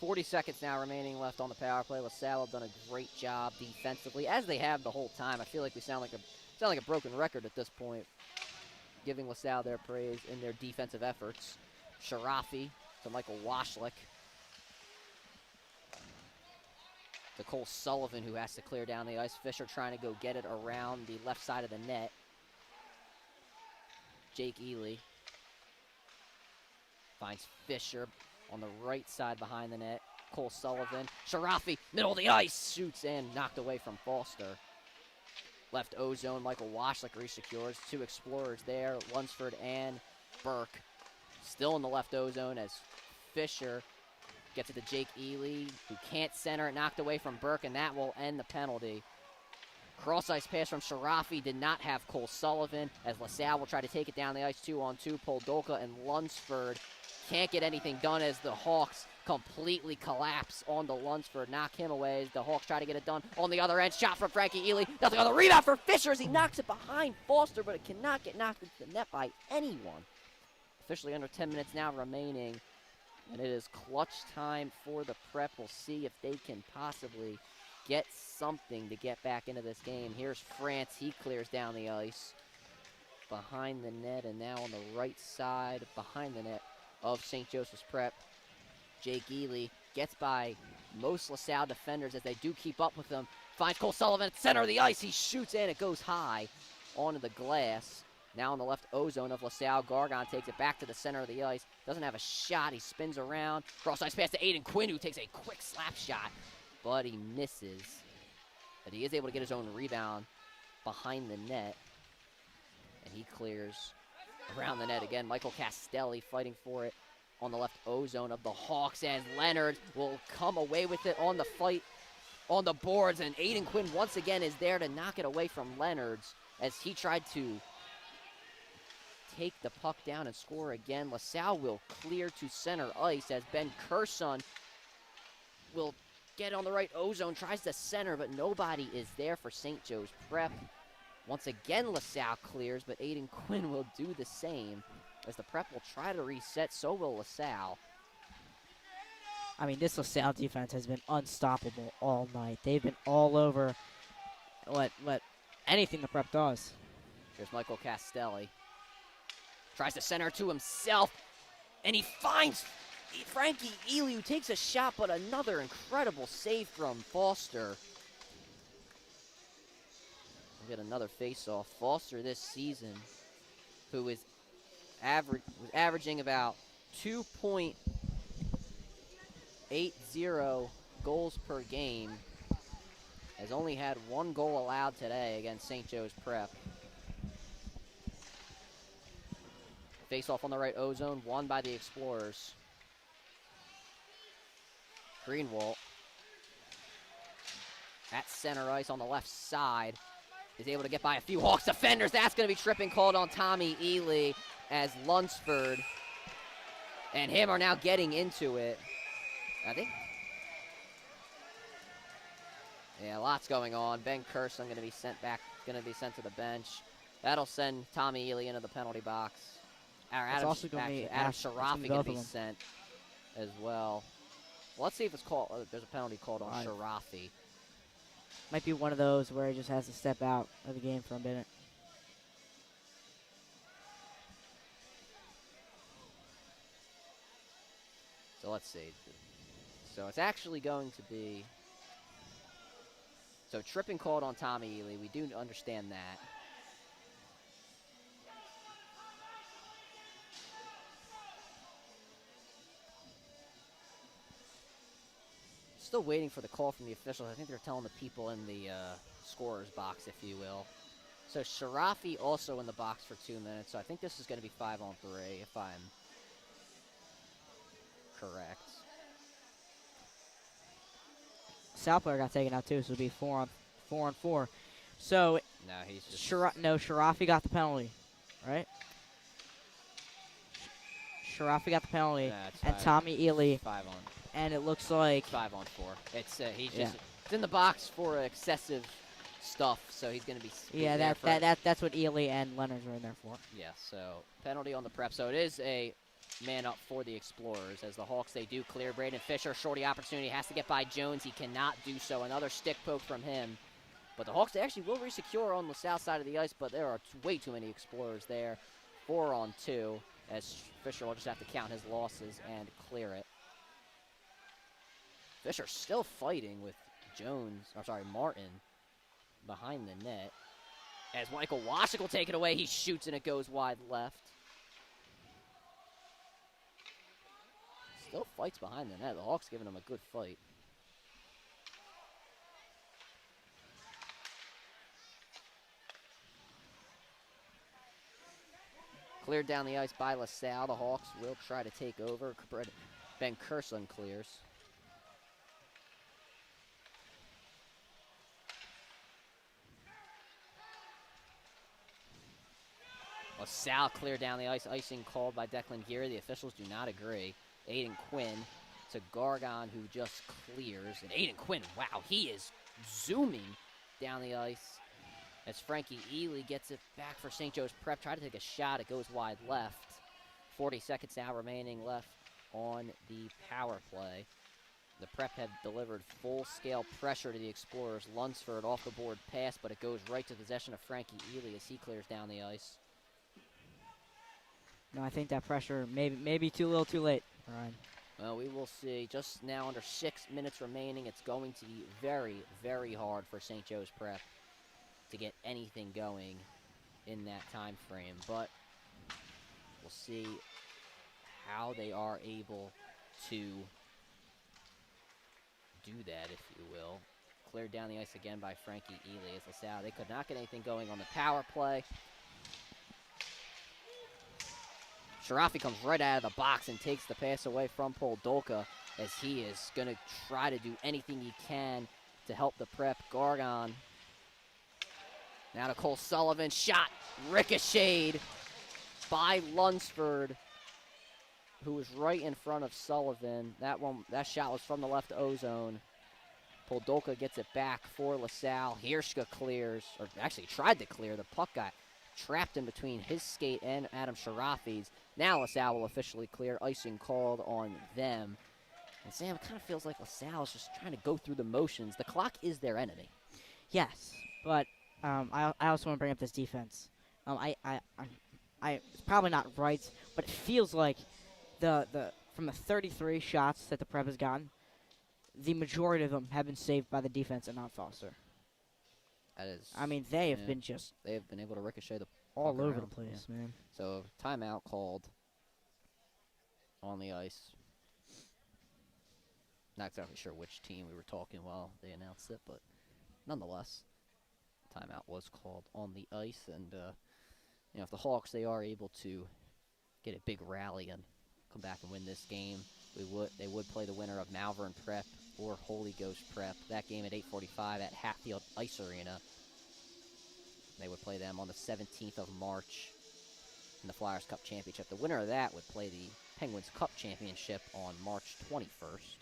40 seconds now remaining left on the power play. LaSalle have done a great job defensively, as they have the whole time. I feel like we sound like a broken record at this point, giving LaSalle their praise in their defensive efforts. Sharafi to Michael Washlick. To Cole Sullivan, who has to clear down the ice. Fisher trying to go get it around the left side of the net. Jake Ely finds Fisher on the right side behind the net. Cole Sullivan. Sharafi, middle of the ice. Shoots and knocked away from Foster. Left O-zone, Michael Washlick resecures. 2 explorers there, Lunsford and Burke. Still in the left O-zone as Fisher gets it to Jake Ely, who can't center it, knocked away from Burke, and that will end the penalty. Cross-ice pass from Sharafi did not have Cole Sullivan, as LaSalle will try to take it down the ice 2-on-2. Poldolka and Lunsford can't get anything done as the Hawks completely collapse onto Lunsford, knock him away as the Hawks try to get it done. On the other end, shot from Frankie Ely. Nothing on the rebound for Fisher as he knocks it behind Foster, but it cannot get knocked into the net by anyone. Officially under 10 minutes now remaining, and it is clutch time for the Prep. We'll see if they can possibly get something to get back into this game. Here's France. He clears down the ice behind the net, and now on the right side behind the net of St. Joseph's Prep, Jake Ely gets by most LaSalle defenders as they do keep up with them. Finds Cole Sullivan at the center of the ice. He shoots and it goes high onto the glass. Now on the left O-zone of LaSalle, Gargon takes it back to the center of the ice. Doesn't have a shot. He spins around. Cross-ice pass to Aiden Quinn, who takes a quick slap shot, but he misses. But he is able to get his own rebound behind the net, and he clears around the net again. Michael Castelli fighting for it on the left O-zone of the Hawks, and Leonard will come away with it on the fight on the boards, and Aiden Quinn once again is there to knock it away from Leonard's as he tried to take the puck down and score again. LaSalle will clear to center ice as Ben Curson will get on the right O-zone, tries to center, but nobody is there for St. Joe's Prep. Once again, LaSalle clears, but Aiden Quinn will do the same. As the Prep will try to reset, so will LaSalle. I mean, this LaSalle defense has been unstoppable all night. They've been all over what anything the Prep does. Here's Michael Castelli. Tries to center to himself. And he finds Frankie Ely, who takes a shot, but another incredible save from Foster. We get another face-off. Foster this season, who is averaging about 2.80 goals per game, has only had 1 goal allowed today against St. Joe's Prep. Face-off on the right O-zone, won by the Explorers. Greenwald at center ice on the left side is able to get by a few Hawks defenders. That's going to be tripping called on Tommy Ely as Lunsford and him are now getting into it. I think. Yeah, lots going on. Ben Curson going to be sent to the bench. That'll send Tommy Ely into the penalty box. Adam Sharafi going to be sent as well. Let's see if it's called. There's a penalty called on Sharafi. Might be one of those where he just has to step out of the game for a minute. So let's see. So it's actually going to be. So tripping called on Tommy Ely. We do understand that. Still waiting for the call from the officials. I think they're telling the people in the scorer's box, if you will. So Sharafi also in the box for 2 minutes. So I think this is going to be 5-on-3, if I'm correct. South player got taken out too, so it'll be 4-on-4. So no, he's just Sharafi got the penalty, right? Sharafi got the penalty, and Tommy Ely 5-on. And it looks like 5-on-4. It's he's just it's in the box for excessive stuff, so he's going to be. That's what Ely and Leonard are in there for. Yeah, so penalty on the Prep. So it is a man up for the Explorers as the Hawks, they do clear. Braden Fisher, shorty opportunity, has to get by Jones. He cannot do so. Another stick poke from him. But the Hawks, they actually will resecure on the south side of the ice, but there are way too many Explorers there. 4-on-2 as Fisher will just have to count his losses and clear it. Fisher still fighting with Martin behind the net. As Michael Washik will take it away, he shoots and it goes wide left. Still fights behind the net. The Hawks giving him a good fight. Cleared down the ice by La Salle. The Hawks will try to take over. Ben Curson clears. La Salle cleared down the ice. Icing called by Declan Geary. The officials do not agree. Aiden Quinn to Gargon, who just clears. And Aiden Quinn, wow, he is zooming down the ice as Frankie Ely gets it back for St. Joe's Prep. Try to take a shot. It goes wide left. 40 seconds now remaining left on the power play. The Prep have delivered full-scale pressure to the Explorers. Lunsford off the board pass, but it goes right to possession of Frankie Ely as he clears down the ice. No, I think that pressure maybe too little, too late, Ryan. Well, we will see. Just now under 6 minutes remaining. It's going to be very, very hard for St. Joe's Prep to get anything going in that time frame. But we'll see how they are able to do that, if you will. Cleared down the ice again by Frankie Ely as La Salle. They could not get anything going on the power play. Sharafi comes right out of the box and takes the pass away from Poldolka as he is going to try to do anything he can to help the Prep. Gargon. Now to Cole Sullivan. Shot ricocheted by Lunsford, who was right in front of Sullivan. That shot was from the left O-zone. Poldolka gets it back for La Salle. Hirschka clears, or actually tried to clear. The puck got trapped in between his skate and Adam Sharafi's. Now La Salle will officially clear. Icing called on them. And Sam, it kind of feels like La Salle is just trying to go through the motions. The clock is their enemy. Yes, but I also want to bring up this defense. It's probably not right, but it feels like from the 33 shots that the Prep has gotten, the majority of them have been saved by the defense and not Foster. That is. I mean, they have yeah, been just they have been able to ricochet the all puck over around. the place, Yeah. man. So timeout called on the ice. Not exactly sure which team we were talking while they announced it, but nonetheless, timeout was called on the ice. And if the Hawks, they are able to get a big rally and come back and win this game, they would play the winner of Malvern Prep or Holy Ghost Prep. That game at 8:45 at Hatfield Ice Arena. They would play them on the 17th of March in the Flyers Cup Championship. The winner of that would play the Penguins Cup Championship on March 21st.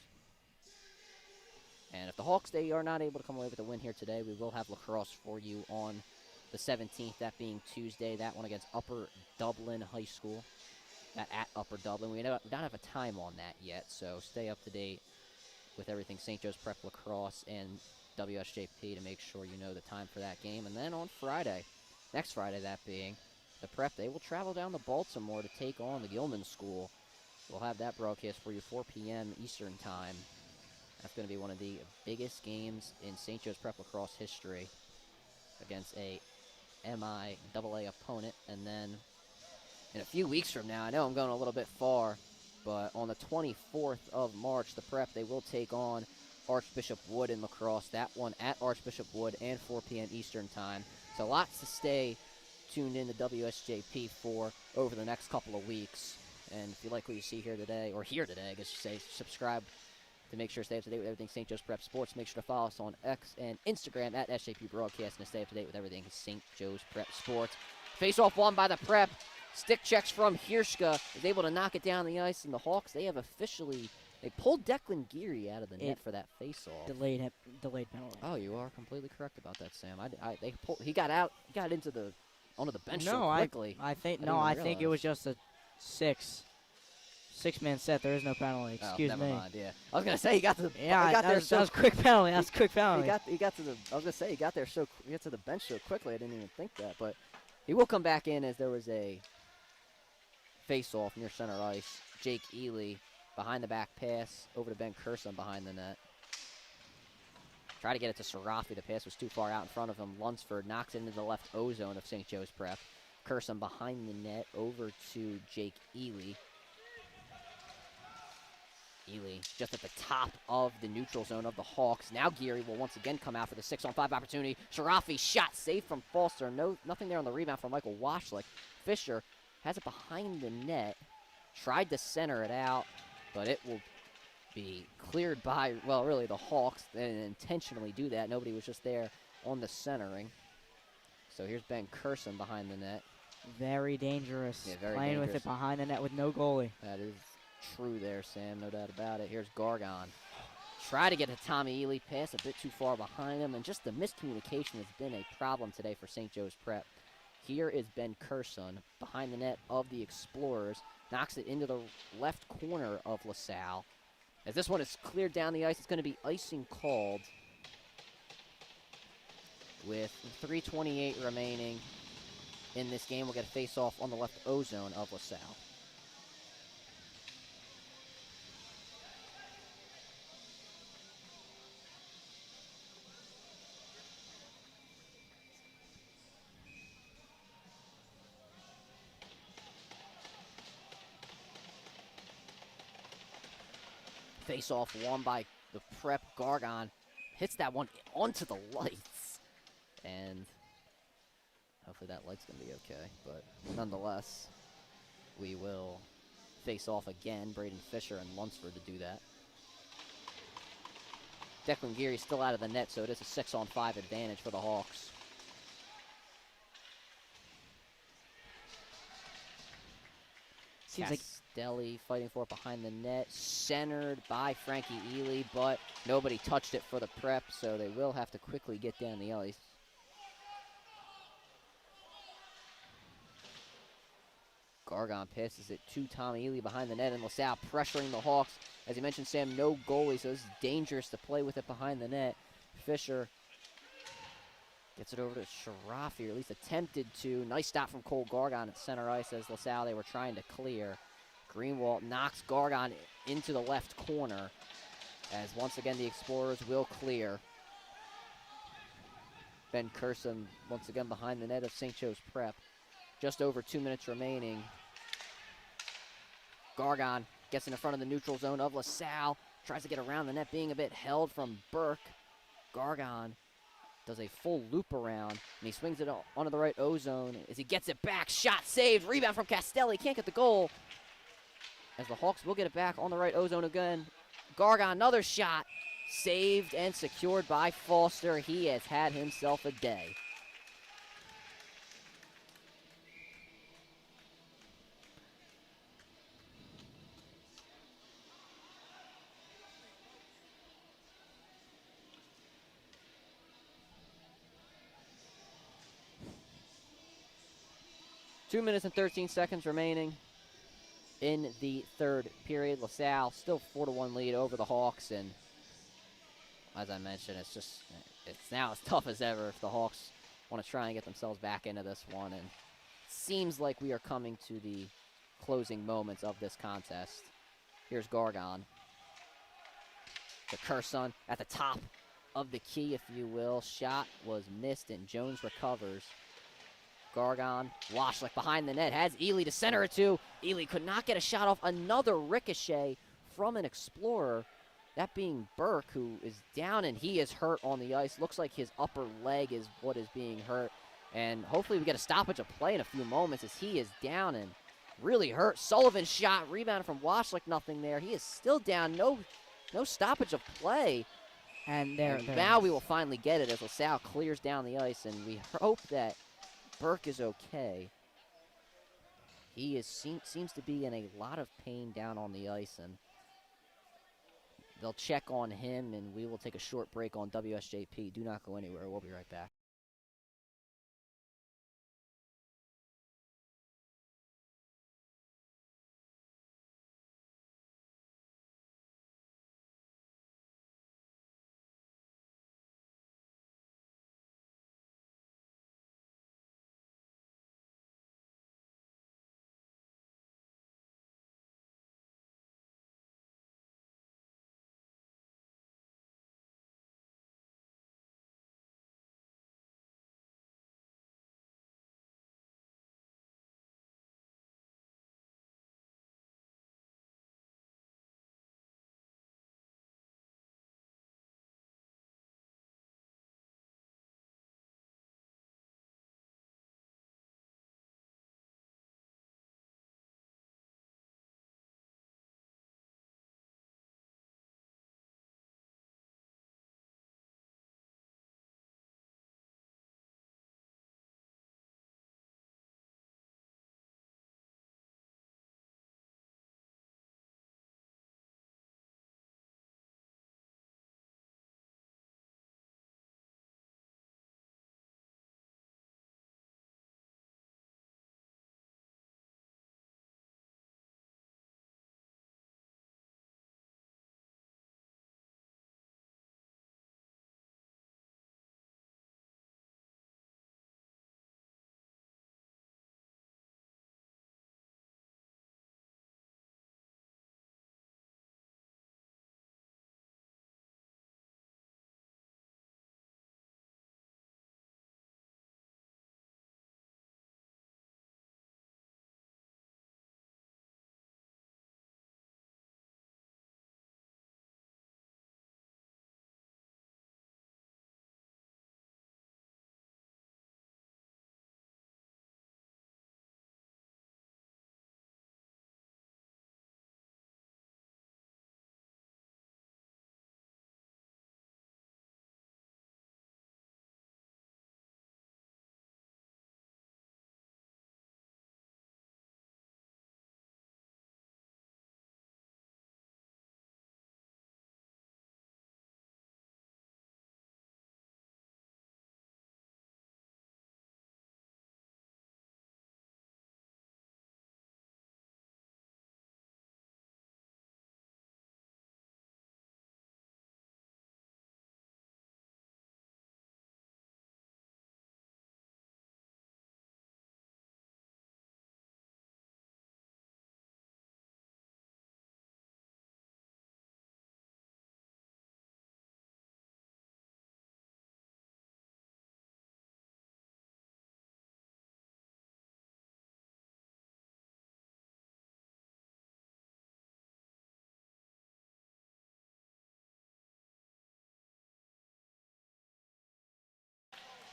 And if the Hawks, they are not able to come away with a win here today, we will have lacrosse for you on the 17th, that being Tuesday. That one against Upper Dublin High School. That at Upper Dublin. We don't have a time on that yet, so stay up to date with everything St. Joe's Prep Lacrosse and WSJP to make sure you know the time for that game. And then on Friday, next Friday, that being the Prep, they will travel down to Baltimore to take on the Gilman School. We'll have that broadcast for you 4 p.m. Eastern Time. That's going to be one of the biggest games in St. Joe's Prep Lacrosse history against a MIAA opponent. And then in a few weeks from now, I know I'm going a little bit far, but on the 24th of March, the Prep, they will take on Archbishop Wood in lacrosse. That one at Archbishop Wood and 4 p.m. Eastern Time. So lots to stay tuned in to WSJP for over the next couple of weeks. And if you like what you see here today, or here today, I guess you say, subscribe to make sure to stay up to date with everything St. Joe's Prep Sports. Make sure to follow us on X and Instagram at SJP Broadcast and to stay up to date with everything St. Joe's Prep Sports. Face-off won by the Prep. Stick checks from Hirschka is able to knock it down the ice, and the Hawks, they have officially, they pulled Declan Geary out of the net for that face-off. Delayed penalty. Oh, you are completely correct about that, Sam. He got out, he got onto the bench so quickly. I think it was just a six-man set. There is no penalty. Excuse never me. mind, yeah. I was gonna say he got to the. Yeah, that was quick penalty. That's a quick penalty. He got to the. I was gonna say he got there he got to the bench so quickly. I didn't even think that, but he will come back in as there was a face-off near center ice. Jake Ely behind the back pass over to Ben Curson behind the net. Try to get it to Sarafi. The pass was too far out in front of him. Lunsford knocks it into the left O zone of St. Joe's Prep. Curson behind the net over to Jake Ely. Ely just at the top of the neutral zone of the Hawks. Now Geary will once again come out for the 6-on-5 opportunity. Sharafi shot saved from Foster. Nothing there on the rebound from Michael Washlick. Fisher has it behind the net. Tried to center it out, but it will be cleared by, well, really the Hawks. They didn't intentionally do that. Nobody was just there on the centering. So here's Ben Curson behind the net. Very dangerous. Yeah, very Playing dangerous. with it behind the net with no goalie. That is true there, Sam, no doubt about it. Here's Gargon. Try to get to Tommy Ely, pass a bit too far behind him, and just the miscommunication has been a problem today for St. Joe's Prep. Here is Ben Curson behind the net of the Explorers. Knocks it into the left corner of La Salle. As this one is cleared down the ice, it's going to be icing called with 3:28 remaining in this game. We'll get a face-off on the left O zone of La Salle. Face-off won by the Prep. Gargon hits that one onto the lights. And hopefully that light's going to be okay. But nonetheless, we will face off again. Braden Fisher and Lunsford to do that. Declan Geary still out of the net, so it is a 6-on-5 advantage for the Hawks. Seems like Castelli fighting for it behind the net. Centered by Frankie Ely, but nobody touched it for the Prep, so they will have to quickly get down the ice. Gargon passes it to Tommy Ely behind the net, and LaSalle pressuring the Hawks. As you mentioned, Sam, no goalie, so this is dangerous to play with it behind the net. Fisher gets it over to Sharafi, or at least attempted to. Nice stop from Cole Gargon at center ice as LaSalle, they were trying to clear. Greenwald knocks Gargon into the left corner as once again the Explorers will clear. Ben Curson once again behind the net of St. Joe's Prep. Just over 2 minutes remaining. Gargon gets in front of the neutral zone of La Salle. Tries to get around the net, being a bit held from Burke. Gargon does a full loop around, and he swings it onto the right O-zone. As he gets it back, shot saved, rebound from Castelli, can't get the goal. As the Hawks will get it back on the right O-zone again. Gargon, another shot, saved and secured by Foster. He has had himself a day. Two minutes and 13 seconds remaining in the third period. La Salle still 4-1 lead over the Hawks, and as I mentioned, it's now as tough as ever if the Hawks want to try and get themselves back into this one, and it seems like we are coming to the closing moments of this contest. Here's Gargon. The Curson at the top of the key, if you will. Shot was missed, and Jones recovers. Gargon, Washlick behind the net, has Ely to center it to. Ely could not get a shot off. Another ricochet from an Explorer, that being Burke, who is down, and he is hurt on the ice. Looks like his upper leg is what is being hurt, and hopefully we get a stoppage of play in a few moments as he is down and really hurt. Sullivan shot, rebound from Washlick, nothing there. He is still down, no stoppage of play. And now we will finally get it as LaSalle clears down the ice, and we hope that Burke is okay. He seems to be in a lot of pain down on the ice, and they'll check on him, and we will take a short break on WSJP. Do not go anywhere. We'll be right back.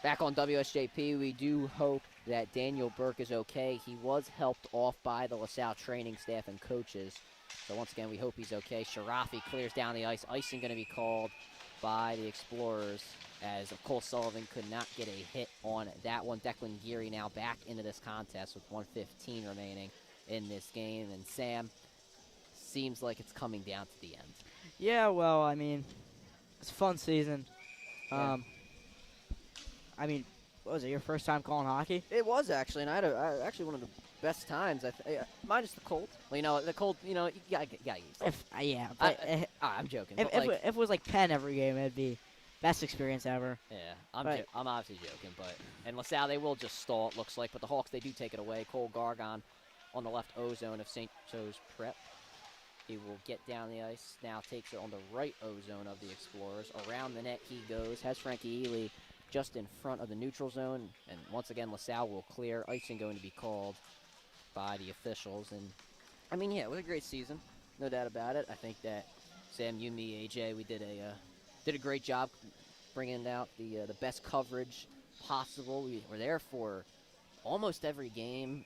Back on WSJP, we do hope that Daniel Burke is okay. He was helped off by the La Salle training staff and coaches. So once again, we hope he's okay. Sharafi clears down the ice. Icing going to be called by the Explorers as Cole Sullivan could not get a hit on that one. Declan Geary now back into this contest with 1:15 remaining in this game. And Sam, seems like it's coming down to the end. Yeah, well, I mean, it's a fun season. Yeah. I mean, what was it, your first time calling hockey? It was actually, and I had actually one of the best times. Minus the cold. Well, the cold, you gotta get used to it. Yeah, but I'm joking. if, but if it was like Penn every game, it'd be best experience ever. yeah, I'm obviously joking, but and LaSalle, they will just stall, it looks like, but the Hawks, they do take it away. Cole Gargon on the left O-zone of St. Joe's Prep. He will get down the ice, now takes it on the right O-zone of the Explorers. Around the net he goes, has Frankie Ely just in front of the neutral zone, and once again LaSalle will clear. Icing going to be called by the officials, and I mean, yeah, it was a great season, no doubt about it. I think that Sam, you, me, AJ, we did a great job bringing out the best coverage possible. We were there for almost every game.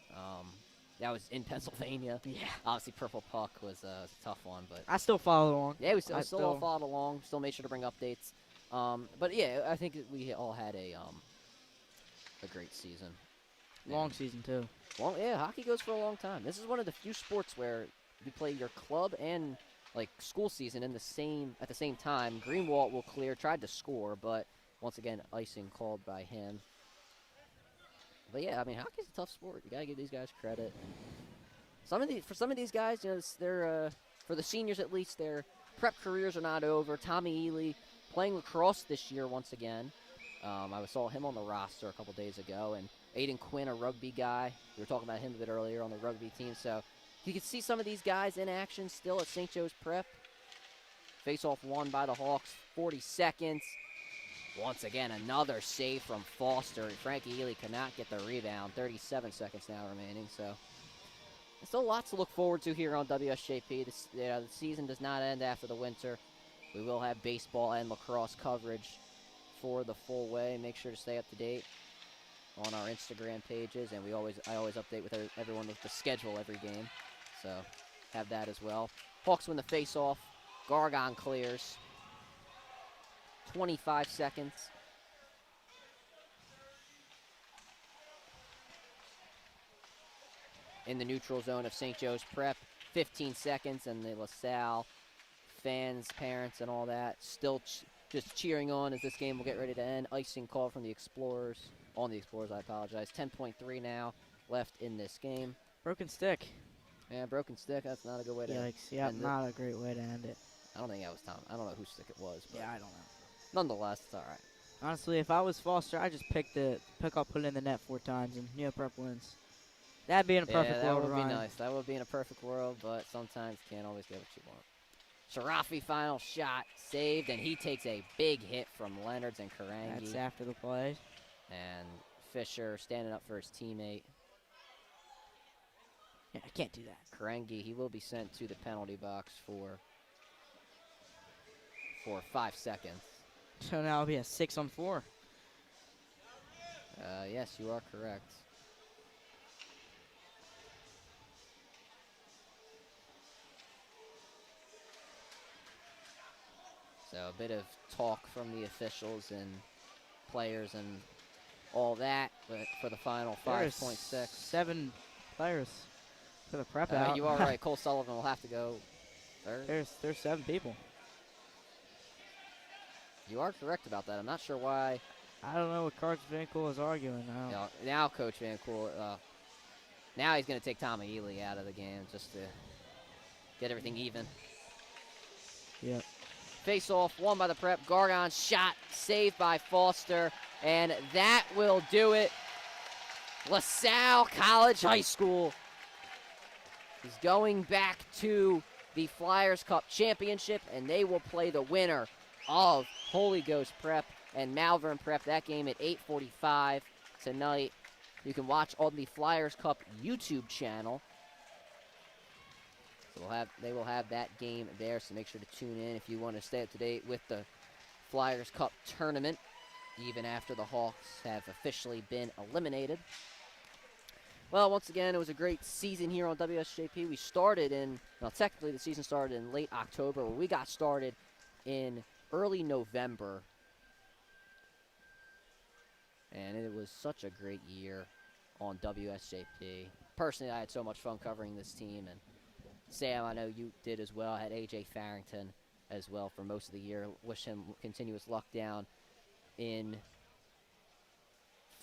That was in Pennsylvania. Yeah. Obviously, Purple Puck was a tough one, but I still follow along. yeah, we still all followed along. Still made sure to bring updates. But yeah, I think that we all had a great season. Long season too. Well, yeah, hockey goes for a long time. This is one of the few sports where you play your club and like school season at the same time. Greenwald will clear, tried to score, but once again, icing called by him. But yeah, I mean, hockey's a tough sport. You gotta give these guys credit. For some of these guys, they're for the seniors at least, their prep careers are not over. Tommy Ely playing lacrosse this year once again. I saw him on the roster a couple days ago, and Aiden Quinn, a rugby guy. We were talking about him a bit earlier on the rugby team. So you can see some of these guys in action still at St. Joe's Prep. Face-off won by the Hawks, 40 seconds. Once again, another save from Foster. Frankie Ely cannot get the rebound. 37 seconds now remaining. So there's still lots to look forward to here on WSJP. The season does not end after the winter. We will have baseball and lacrosse coverage for the full way. Make sure to stay up to date on our Instagram pages, and I always update with everyone with the schedule every game. So have that as well. Hawks win the face-off. Gargon clears. 25 seconds. In the neutral zone of St. Joe's Prep, 15 seconds, and the LaSalle fans, parents, and all that still just cheering on as this game will get ready to end. Icing call from the Explorers. On the Explorers, I apologize. 10.3 now left in this game. Broken stick. Yeah, broken stick. That's not a good way to Yikes. Yeah, not a great way to end it. I don't think that was Tom. I don't know whose stick it was. But Yeah, I don't know. nonetheless, it's all right. Honestly, if I was Foster, I'd just pick up, put it in the net 4 times, and Prep wins. That'd be in a perfect world, that would Ryan. be nice. That would be in a perfect world, but sometimes you can't always get what you want. Sharafi final shot saved, and he takes a big hit from Leonards and Karangi. That's after the play. And Fisher standing up for his teammate. Yeah, I can't do that. Karangi, he will be sent to the penalty box for 5 seconds. So now it'll be a 6-on-4. Yes, you are correct. So a bit of talk from the officials and players and all that, but for the final 5.6. 7 players for the Prep out. You are right. Cole Sullivan will have to go third. There's 7 people. You are correct about that. I'm not sure why. I don't know what Coach Van Cool is arguing now. Now Coach Van Cool, now he's going to take Tommy Ely out of the game just to get everything even. Yep. Face-off, won by the Prep. Gargon shot, saved by Foster, and that will do it. LaSalle College High School is going back to the Flyers Cup Championship, and they will play the winner of Holy Ghost Prep and Malvern Prep. That game at 8:45 tonight. You can watch on the Flyers Cup YouTube channel. So they will have that game there, so make sure to tune in if you want to stay up to date with the Flyers Cup tournament. even after the Hawks have officially been eliminated. Well, once again, it was a great season here on WSJP. We started well, technically the season started in late October. We got started in early November. And it was such a great year on WSJP. Personally, I had so much fun covering this team. And Sam, I know you did as well. I had A.J. Farrington as well for most of the year. Wish him continuous luck down in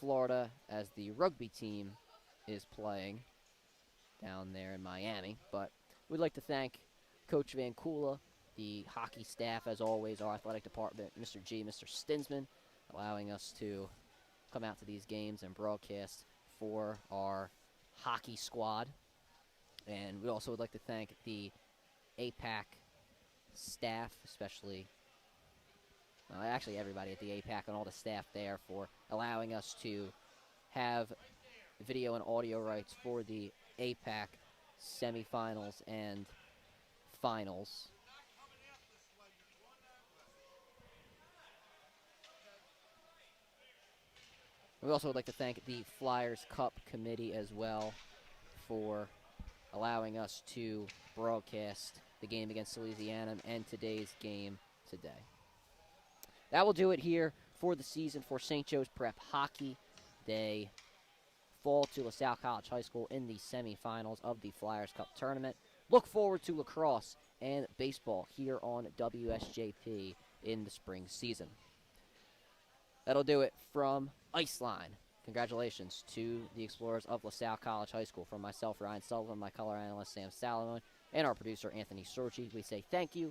Florida as the rugby team is playing down there in Miami. But we'd like to thank Coach Van Kula, the hockey staff, as always, our athletic department, Mr. G, Mr. Stinsman, allowing us to come out to these games and broadcast for our hockey squad. And we also would like to thank the APAC staff, especially, actually everybody at the APAC and all the staff there for allowing us to have video and audio rights for the APAC semifinals and finals. We also would like to thank the Flyers Cup Committee as well for allowing us to broadcast the game against Louisiana and today's game today. That will do it here for the season for St. Joe's Prep Hockey. They fall to LaSalle College High School in the semifinals of the Flyers Cup tournament. Look forward to lacrosse and baseball here on WSJP in the spring season. That'll do it from Iceline. Congratulations to the Explorers of LaSalle College High School. From myself, Ryan Sullivan, my color analyst, Sam Salamone, and our producer, Anthony Sorgi, we say thank you